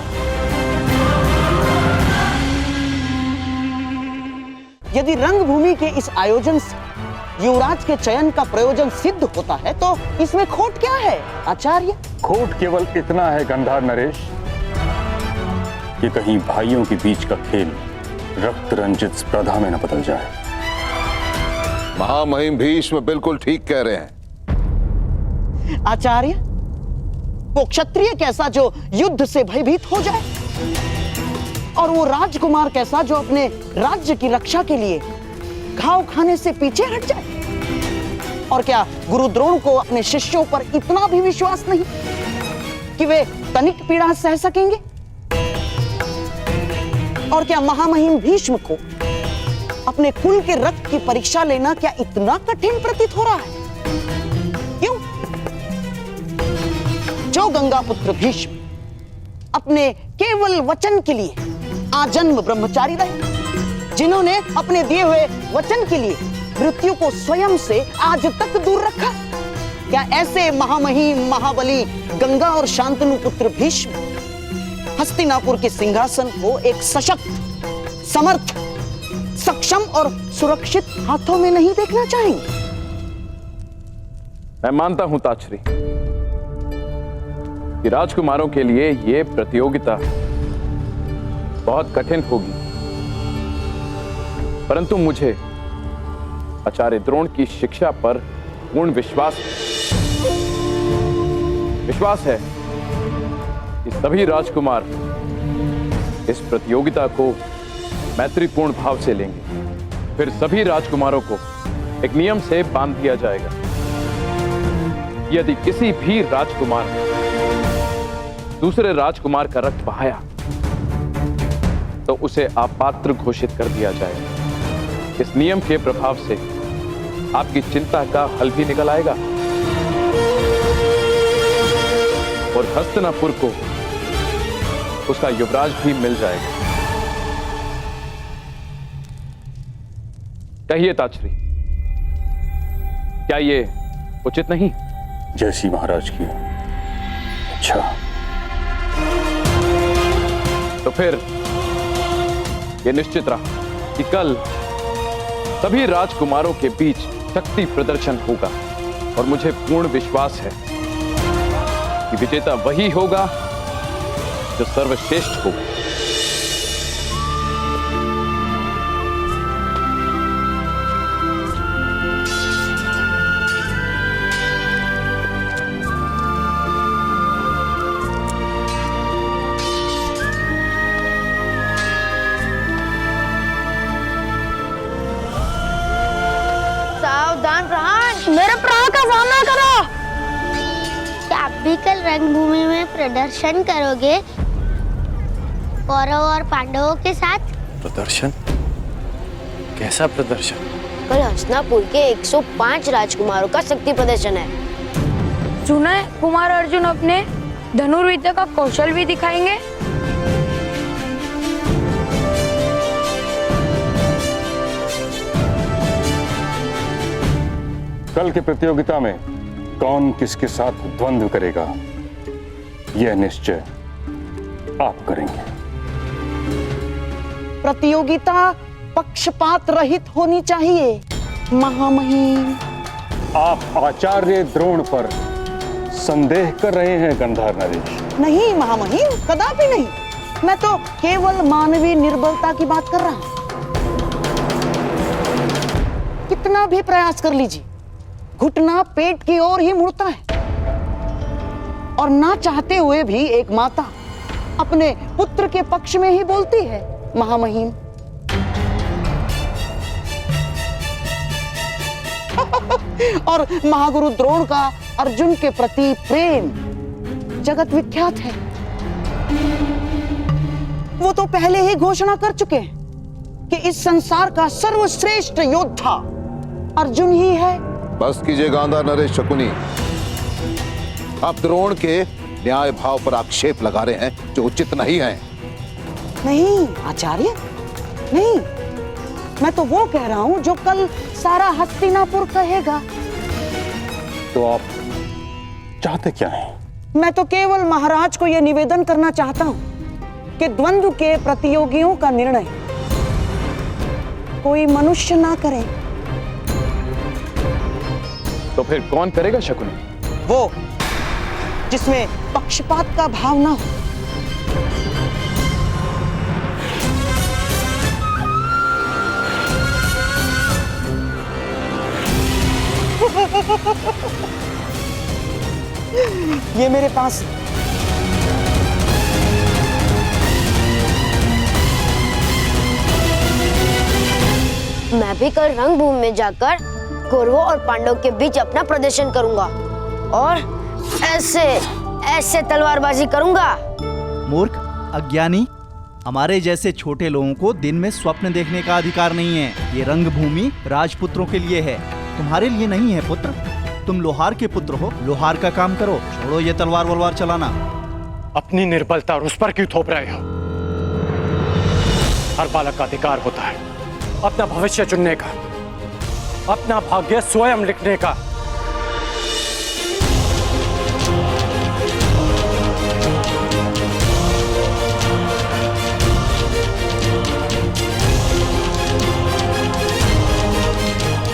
यदि रंगभूमि के इस आयोजन से युवराज के चयन का प्रयोजन सिद्ध होता है तो इसमें खोट क्या है आचार्य? खोट केवल इतना है गंधार नरेश कि कहीं भाइयों के बीच का खेल रक्त रंजित स्पर्धा में न बदल जाए। महामहिम भीष्म बिल्कुल ठीक कह रहे हैं। आचार्य, वो क्षत्रिय कैसा जो युद्ध से भयभीत हो जाए, और वो राजकुमार कैसा जो अपने राज्य की रक्षा के लिए घाव खाने से पीछे हट जाए? और क्या गुरु द्रोण को अपने शिष्यों पर इतना भी विश्वास नहीं कि वे तनिक पीड़ा सह सकेंगे? और क्या महामहिम भीष्म को अपने कुल के रक्त की परीक्षा लेना क्या इतना कठिन प्रतीत हो रहा है? क्यों? जो गंगा पुत्र भीष्म अपने केवल वचन के लिए आजन्म ब्रह्मचारी रहे, जिन्होंने अपने दिए हुए वचन के लिए मृत्यु को स्वयं से आज तक दूर रखा, क्या ऐसे महामहिम महाबली गंगा और शांतनु पुत्र भीष्म हस्तिनापुर के सिंहासन को एक सशक्त, समर्थ, सक्षम और सुरक्षित हाथों में नहीं देखना चाहेंगे? मैं मानता हूं ताचरी कि राजकुमारों के लिए यह प्रतियोगिता बहुत कठिन होगी, परंतु मुझे आचार्य द्रोण की शिक्षा पर पूर्ण विश्वास है कि सभी राजकुमार इस प्रतियोगिता को मैत्रीपूर्ण भाव से लेंगे। फिर सभी राजकुमारों को एक नियम से बांध दिया जाएगा। यदि किसी भी राजकुमार ने दूसरे राजकुमार का रक्त बहाया तो उसे अपात्र घोषित कर दिया जाएगा। इस नियम के प्रभाव से आपकी चिंता का हल भी निकल आएगा और हस्तिनापुर को उसका युवराज भी मिल जाएगा। कहिए ताचरी, क्या ये उचित नहीं? जैसी महाराज की अच्छा। तो फिर यह निश्चित रहा कि कल सभी राजकुमारों के बीच शक्ति प्रदर्शन होगा और मुझे पूर्ण विश्वास है कि विजेता वही होगा जो सर्वश्रेष्ठ होगा। मेरे प्राण का सामना करो। क्या आप भी कल रंगभूमि में प्रदर्शन करोगे कौरव और पांडवों के साथ? प्रदर्शन? कैसा प्रदर्शन? कल हस्तिनापुर के 105 राजकुमारों का शक्ति प्रदर्शन है। सुना है कुमार अर्जुन अपने धनुर्विद्या का कौशल भी दिखाएंगे। कल की प्रतियोगिता में कौन किसके साथ द्वंद्व करेगा यह निश्चय आप करेंगे। प्रतियोगिता पक्षपात रहित होनी चाहिए महामहिम। आप आचार्य द्रोण पर संदेह कर रहे हैं गंधार नरेश। नहीं महामहिम, कदापि नहीं। मैं तो केवल मानवीय निर्बलता की बात कर रहा हूं। कितना भी प्रयास कर लीजिए, घुटना पेट की ओर ही मुड़ता है और ना चाहते हुए भी एक माता अपने पुत्र के पक्ष में ही बोलती है। महामहिम, और महागुरु द्रोण का अर्जुन के प्रति प्रेम जगत विख्यात है। वो तो पहले ही घोषणा कर चुके हैं कि इस संसार का सर्वश्रेष्ठ योद्धा अर्जुन ही है। बस कीजिए गांधा नरेश शकुनी, आप द्रोण के न्याय भाव पर आक्षेप लगा रहे हैं जो उचित नहीं है। नहीं आचार्य, नहीं, मैं तो वो कह रहा हूं जो कल सारा हस्तिनापुर कहेगा। तो आप चाहते क्या हैं? मैं तो केवल महाराज को यह निवेदन करना चाहता हूं कि द्वंद्व के प्रतियोगियों का निर्णय कोई मनुष्य ना करे। तो फिर कौन करेगा शकुनी? वो जिसमें पक्षपात का भाव ना हो। ये मेरे पास मैं भी कल रंगभूमि में जाकर कौरवों और पांडवों के बीच अपना प्रदर्शन करूंगा और ऐसे तलवारबाजी करूंगा। मूर्ख, अज्ञानी, हमारे जैसे छोटे लोगों को दिन में स्वप्न देखने का अधिकार नहीं है। ये रंगभूमि राजपुत्रों के लिए है, तुम्हारे लिए नहीं है पुत्र। तुम लोहार के पुत्र हो, लोहार का काम करो, छोड़ो ये तलवार वलवार चलाना। अपनी निर्बलता और उस पर क्यों थोप रहे हो? हर बालक का अधिकार होता है अपना भविष्य चुनने का, अपना भाग्य स्वयं लिखने का।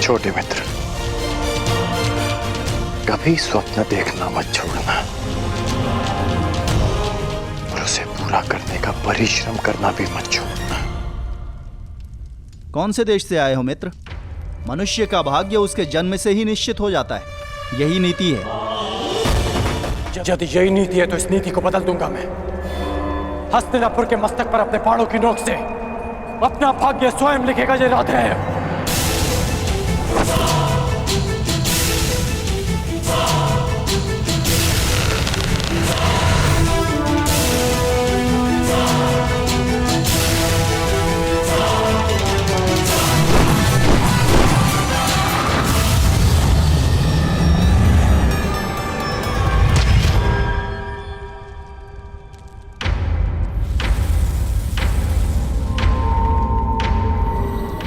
छोटे मित्र, कभी स्वप्न देखना मत छोड़ना और उसे पूरा करने का परिश्रम करना भी मत छोड़ना। कौन से देश से आए हो मित्र? मनुष्य का भाग्य उसके जन्म से ही निश्चित हो जाता है, यही नीति है। यदि यही नीति है तो इस नीति को बदल दूंगा मैं। हस्तिनापुर के मस्तक पर अपने बाणों की नोक से अपना भाग्य स्वयं लिखेगा ये इरादा है।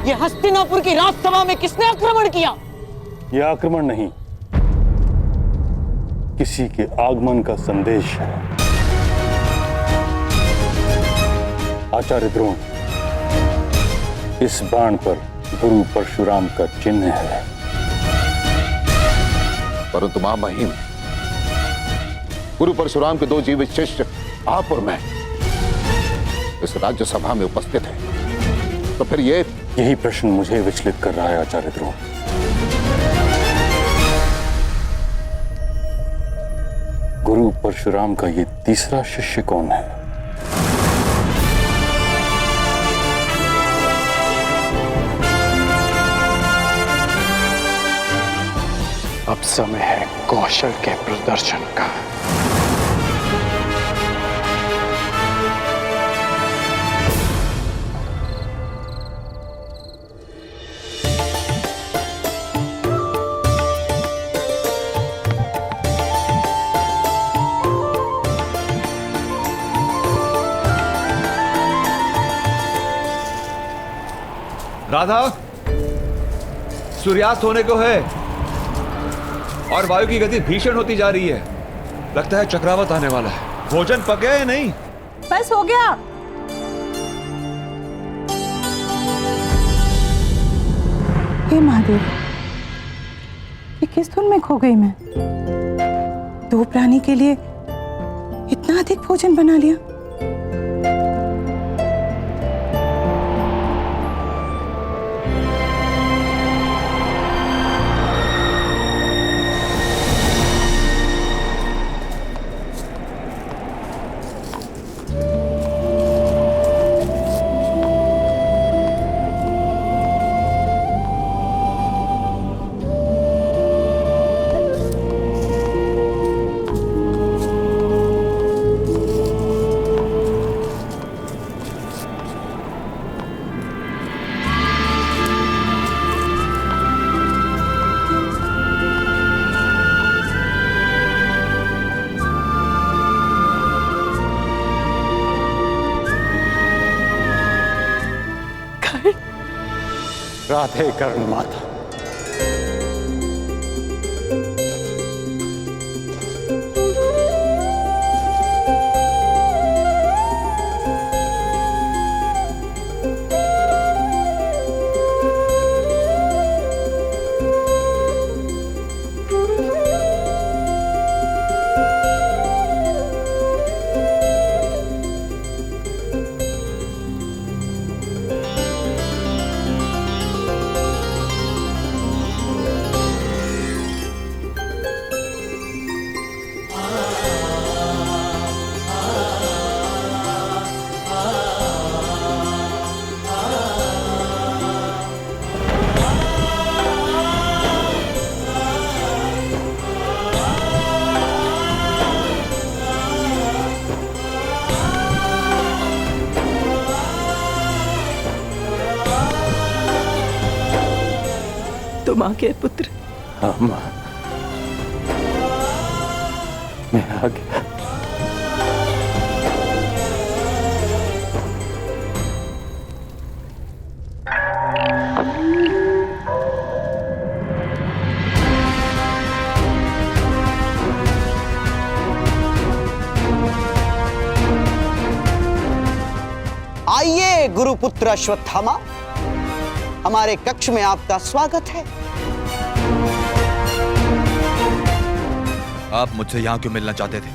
ये हस्तिनापुर की राजसभा में किसने आक्रमण किया? यह आक्रमण नहीं, किसी के आगमन का संदेश है। आचार्य द्रोण, इस बाण पर गुरु परशुराम का चिन्ह है। परंतु महामहिम, गुरु परशुराम के 2 जीवित शिष्य आप और मैं इस राज्यसभा में उपस्थित हैं, तो फिर यही प्रश्न मुझे विचलित कर रहा है आचार्य द्रोण। गुरु परशुराम का ये तीसरा शिष्य कौन है? अब समय है कौशल के प्रदर्शन का। राधा, सूर्यास्त होने को है और वायु की गति भीषण होती जा रही है। लगता है चक्रवात आने वाला है। भोजन पक गया या नहीं? बस हो गया। हे महादेव, ये किस धुन में खो गई मैं? 2 प्राणी के लिए इतना अधिक भोजन बना लिया। राधे कर्ण माता। तुम आ गए पुत्र। हाँ माँ, मैं आ गया। आइए गुरुपुत्र अश्वत्थामा, हमारे कक्ष में आपका स्वागत है। आप मुझसे यहाँ क्यों मिलना चाहते थे?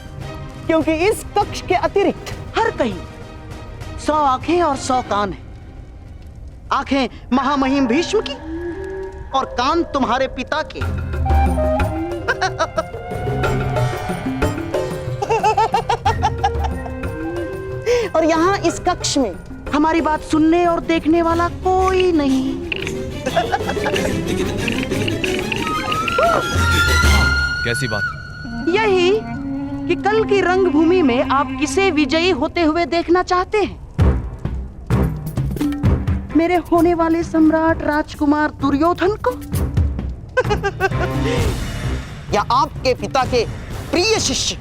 क्योंकि इस कक्ष के अतिरिक्त हर कहीं 100 आंखें और 100 कान हैं। आंखें महामहिम भीष्म की और कान तुम्हारे पिता के। और यहाँ इस कक्ष में हमारी बात सुनने और देखने वाला कोई नहीं। कैसी बात? यही कि कल की रंगभूमि में आप किसे विजयी होते हुए देखना चाहते हैं? मेरे होने वाले सम्राट राजकुमार दुर्योधन को या आपके पिता के प्रिय शिष्य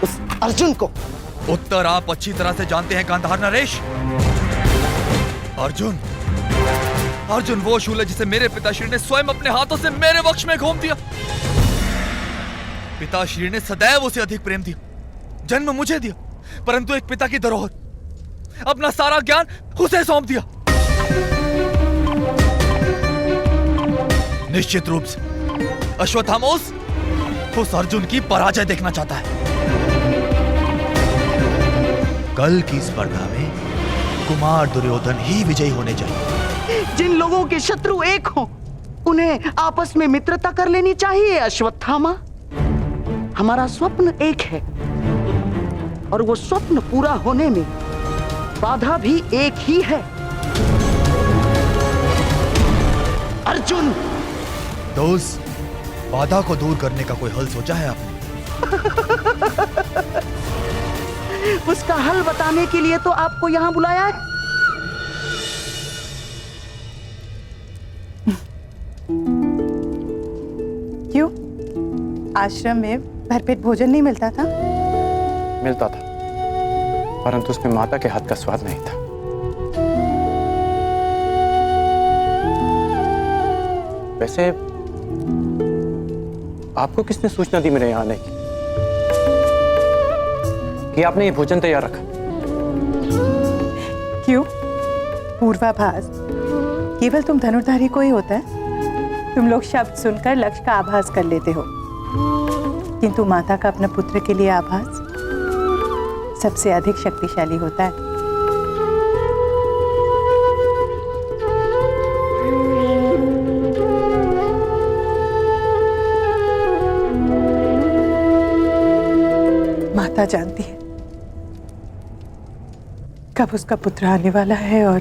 उस अर्जुन को? उत्तर आप अच्छी तरह से जानते हैं गांधार नरेश। अर्जुन अर्जुन वो शूल है जिसे मेरे पिताश्री ने स्वयं अपने हाथों से मेरे वक्ष में घोंप दिया। पिताश्री ने सदैव उसे अधिक प्रेम दिया, जन्म मुझे दिया, परंतु एक पिता की धरोहर, अपना सारा ज्ञान उसे सौंप दिया। निश्चित रूप से अश्वत्थामा उस अर्जुन की पराजय देखना चाहता है। कल की स्पर्धा में कुमार दुर्योधन ही विजयी होने चाहिए। जिन लोगों के शत्रु एक हों, उन्हें आपस में मित्रता कर लेनी चाहिए अश्वत्थामा। हमारा स्वप्न एक है और वो स्वप्न पूरा होने में बाधा भी एक ही है। अर्जुन, तो उस बाधा को दूर करने का कोई हल सोचा है आपने? उसका हल बताने के लिए तो आपको यहां बुलाया है। क्यों? आश्रम में भरपेट भोजन नहीं मिलता था? मिलता था, परंतु उसमें माता के हाथ का स्वाद नहीं था। वैसे आपको किसने सूचना दी मेरे यहाँ आने की कि आपने ये भोजन तैयार रखा? क्यों? पूर्वाभास केवल तुम धनुर्धारी को ही होता है। तुम लोग शब्द सुनकर लक्ष्य का आभास कर लेते हो, किंतु माता का अपना पुत्र के लिए आभास सबसे अधिक शक्तिशाली होता है। माता जानती है कब उसका पुत्र आने वाला है और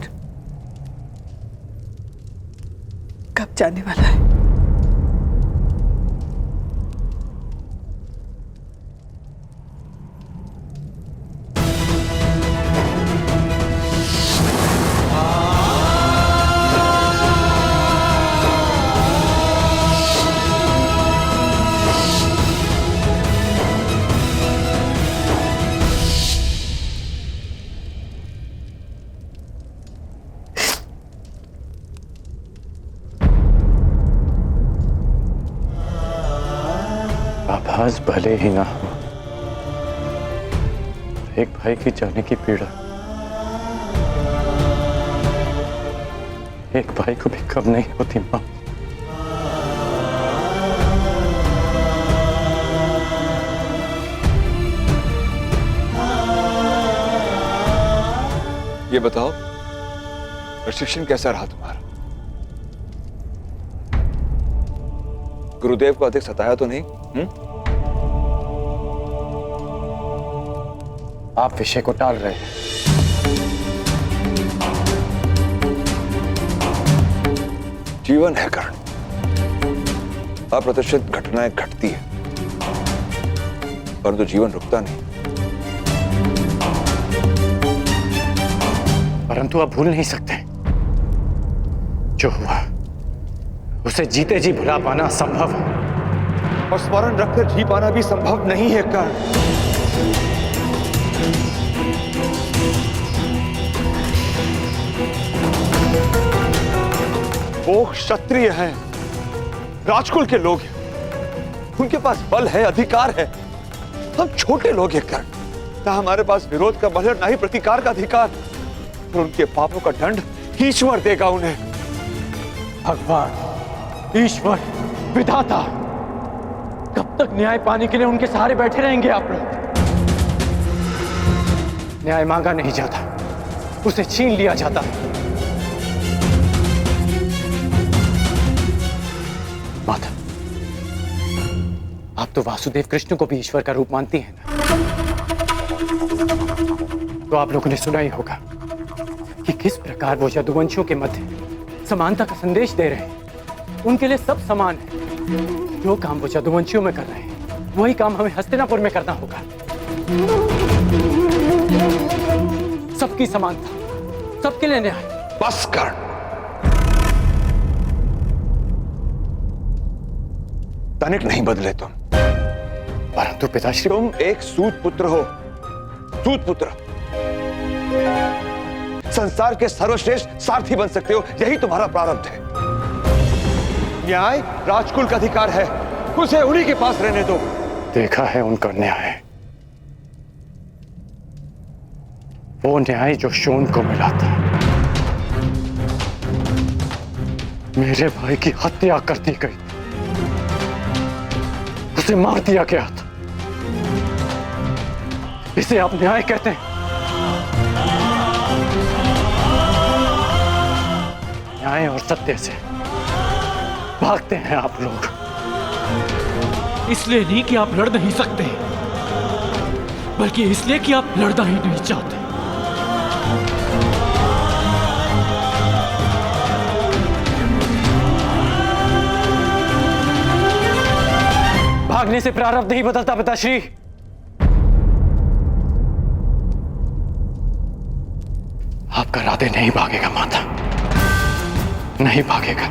कब जाने वाला है। इतिहास भले ही ना हो, एक भाई की जाने की पीड़ा एक भाई को भी कम नहीं होती मां। ये बताओ, प्रशिक्षण कैसा रहा तुम्हारा? गुरुदेव को अधिक सताया तो नहीं? आप विषय को टाल रहे हैं। जीवन है कर्ण, अप्रत्याशित घटनाएं घटती है, परंतु जीवन रुकता नहीं। परंतु आप भूल नहीं सकते, जो हुआ उसे जीते जी भुला पाना असंभव है, और स्मरण रखकर जी पाना भी संभव नहीं है कर्ण। वो क्षत्रिय हैं, राजकुल के लोग हैं, उनके पास बल है, अधिकार है। हम छोटे लोग हैं कर्ण, ना हमारे पास विरोध का बल है, ना ही प्रतिकार का अधिकार। और उनके पापों का दंड ईश्वर देगा उन्हें। भगवान, ईश्वर, विधाता, कब तक न्याय पाने के लिए उनके सहारे बैठे रहेंगे आप लोग? न्याय मांगा नहीं जाता, उसे छीन लिया जाता है। माता, आप तो वासुदेव कृष्ण को भी ईश्वर का रूप मानती हैं ना? तो आप लोगों ने सुना ही होगा कि किस प्रकार वो यदुवंशियों के मध्य समानता का संदेश दे रहे हैं। उनके लिए सब समान है। जो काम वो यदुवंशियों में कर रहे हैं, वही काम हमें हस्तिनापुर में करना होगा। सबकी समानता, सबके लिए न्याय। बस कर। तनिक नहीं बदले तुम, परंतु पिताश्री, तुम एक सूत पुत्र हो, सूत पुत्र। संसार के सर्वश्रेष्ठ सारथी बन सकते हो, यही तुम्हारा प्रारब्ध है। न्याय राजकुल का अधिकार है, उसे उन्हीं के पास रहने दो। देखा है उनका न्याय, वो न्याय जो शोन को मिला था। मेरे भाई की हत्या कर दी गई, उसे मार दिया गया था। इसे आप न्याय कहते हैं? न्याय और सत्य से भागते हैं आप लोग। इसलिए नहीं कि आप लड़ नहीं सकते, बल्कि इसलिए कि आप लड़ना ही नहीं चाहते। भागने से प्रारब्ध नहीं बदलता पिताश्री। आपका राधे नहीं भागेगा माता, नहीं भागेगा।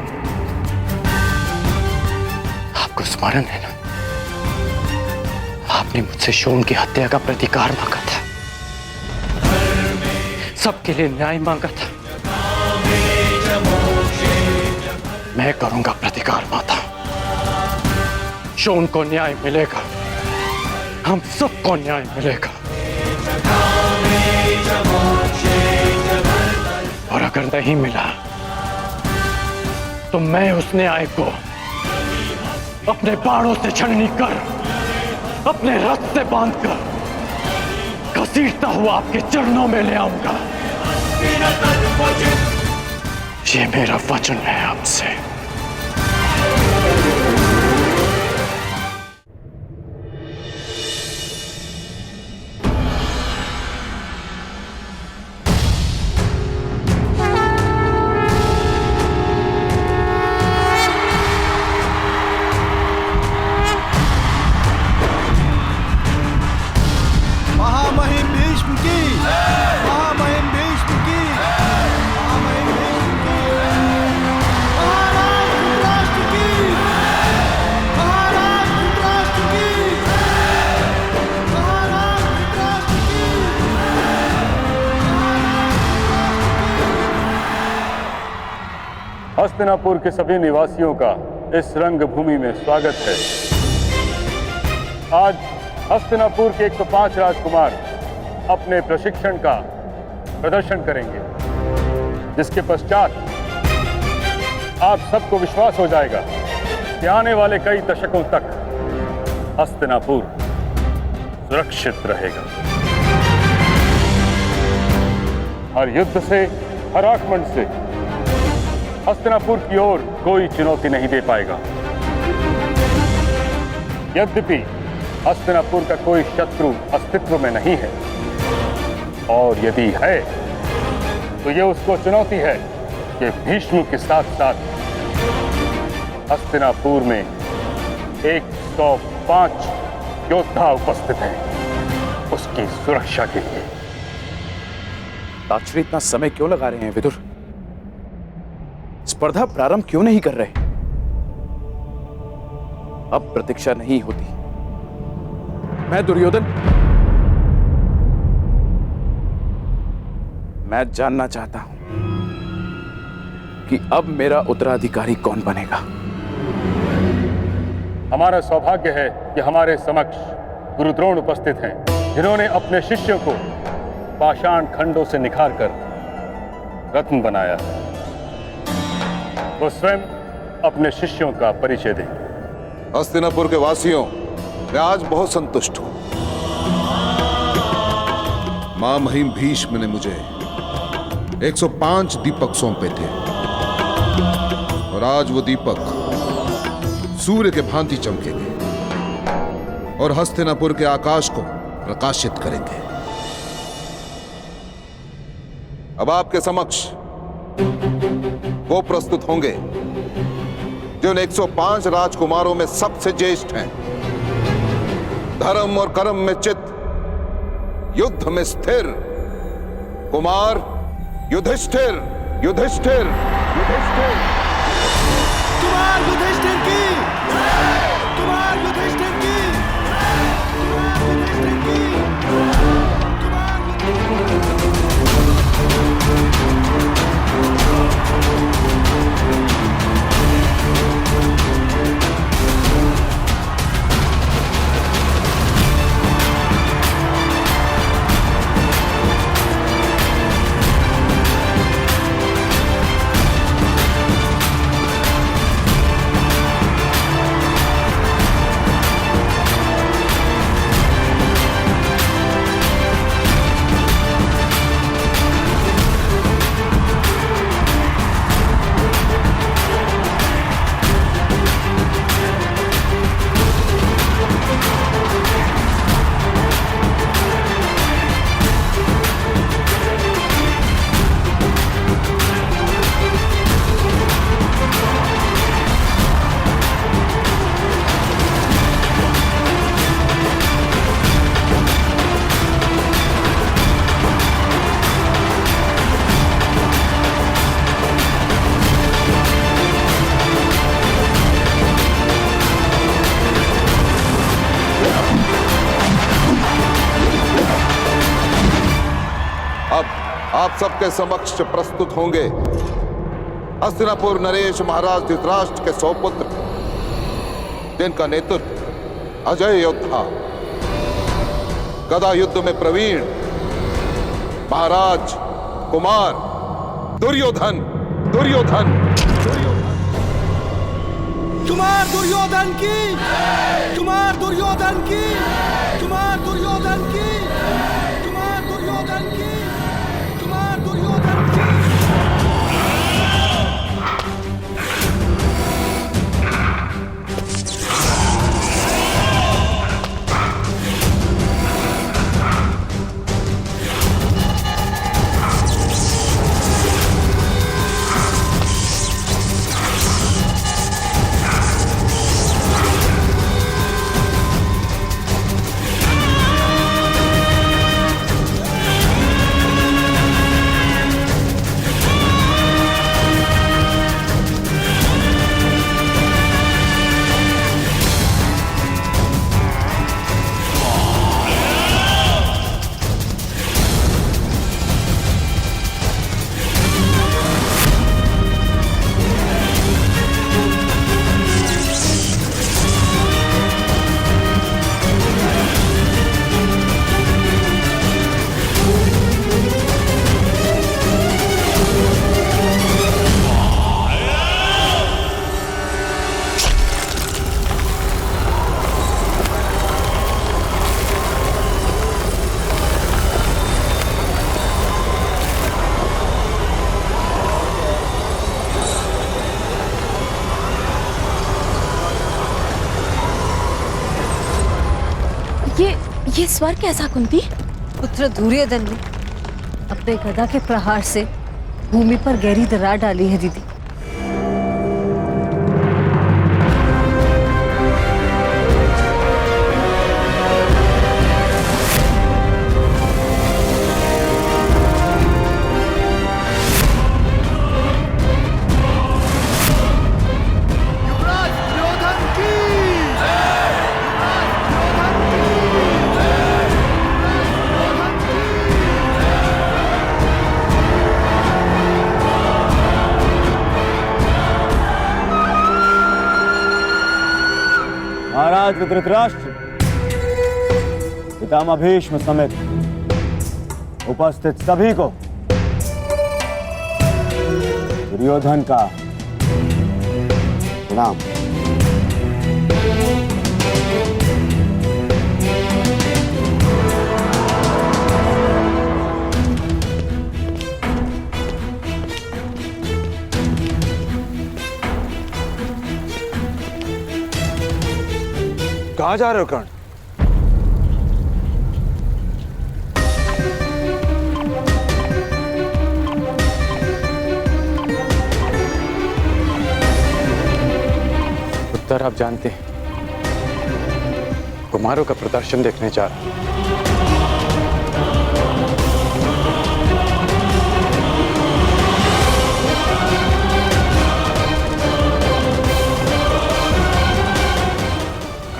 आपको स्मरण है ना, आपने मुझसे शोन की हत्या का प्रतिकार मांगा था, सबके लिए न्याय मांगा था। मैं करूंगा प्रतिकार माता। शोन को न्याय मिलेगा, हम सबको न्याय मिलेगा। और अगर नहीं मिला तो मैं उस न्याय को अपने बाणों से छलनी कर, अपने रथ से बांधकर घसीटता हुआ आपके चरणों में ले आऊंगा। ये मेरा वचन है आपसे। हस्तिनापुर के सभी निवासियों का इस रंगभूमि में स्वागत है। आज हस्तिनापुर के 105 राजकुमार अपने प्रशिक्षण का प्रदर्शन करेंगे, जिसके पश्चात आप सबको विश्वास हो जाएगा कि आने वाले कई दशकों तक हस्तिनापुर सुरक्षित रहेगा। हर युद्ध से, हर आक्रमण से हस्तिनापुर की ओर कोई चुनौती नहीं दे पाएगा। यद्यपि हस्तिनापुर का कोई शत्रु अस्तित्व में नहीं है, और यदि है तो यह उसको चुनौती है कि भीष्म के साथ साथ हस्तिनापुर में 105 योद्धा उपस्थित हैं उसकी सुरक्षा के लिए। ताक्षरी इतना समय क्यों लगा रहे हैं विदुर? स्पर्धा प्रारंभ क्यों नहीं कर रहे? अब प्रतीक्षा नहीं होती। मैं दुर्योधन, मैं जानना चाहता हूं कि अब मेरा उत्तराधिकारी कौन बनेगा। हमारा सौभाग्य है कि हमारे समक्ष गुरु द्रोण उपस्थित हैं, जिन्होंने अपने शिष्यों को पाषाण खंडों से निखारकर रत्न बनाया। वो स्वयं अपने शिष्यों का परिचय दें। हस्तिनापुर के वासियों, मैं आज बहुत संतुष्ट हूं। मां महिम भीष्म ने मुझे 105 दीपक सौंपे थे, और आज वो दीपक सूर्य के भांति चमकेंगे और हस्तिनापुर के आकाश को प्रकाशित करेंगे। अब आपके समक्ष वो प्रस्तुत होंगे जो 105 राजकुमारों में सबसे ज्येष्ठ हैं, धर्म और कर्म में चित, युद्ध में स्थिर कुमार युधिष्ठिर। युधिष्ठिर युधिष्ठिर कुमार युधिष्ठिर की, कुमार युधिष्ठिर की, कुमार युधिष्ठिर की। आप सबके समक्ष प्रस्तुत होंगे हस्तिनापुर नरेश महाराज धृतराष्ट्र के सौपुत्र, जिनका नेतृत्व अजय योद्धा, गदा युद्ध में प्रवीण महाराज कुमार दुर्योधन। दुर्योधन कुमार दुर्योधन की, कुमार दुर्योधन की, कुमार दुर्योधन की, कुमार दुर्योधन की, कुमार दुर्योधन की। ये स्वर कैसा कुंती? पुत्र दुर्योधन ने अपने गदा के प्रहार से भूमि पर गहरी दरार डाली है दीदी। महाराज धृतराष्ट्र, पितामह भीष्म समेत उपस्थित सभी को दुर्योधन का प्रणाम। कहां जा रहे हो कर्ण? उत्तर आप जानते हैं, कुमारों का प्रदर्शन देखने जा रहा हूं।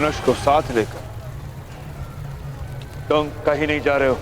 धनुष को साथ लेकर तुम कहीं नहीं जा रहे हो।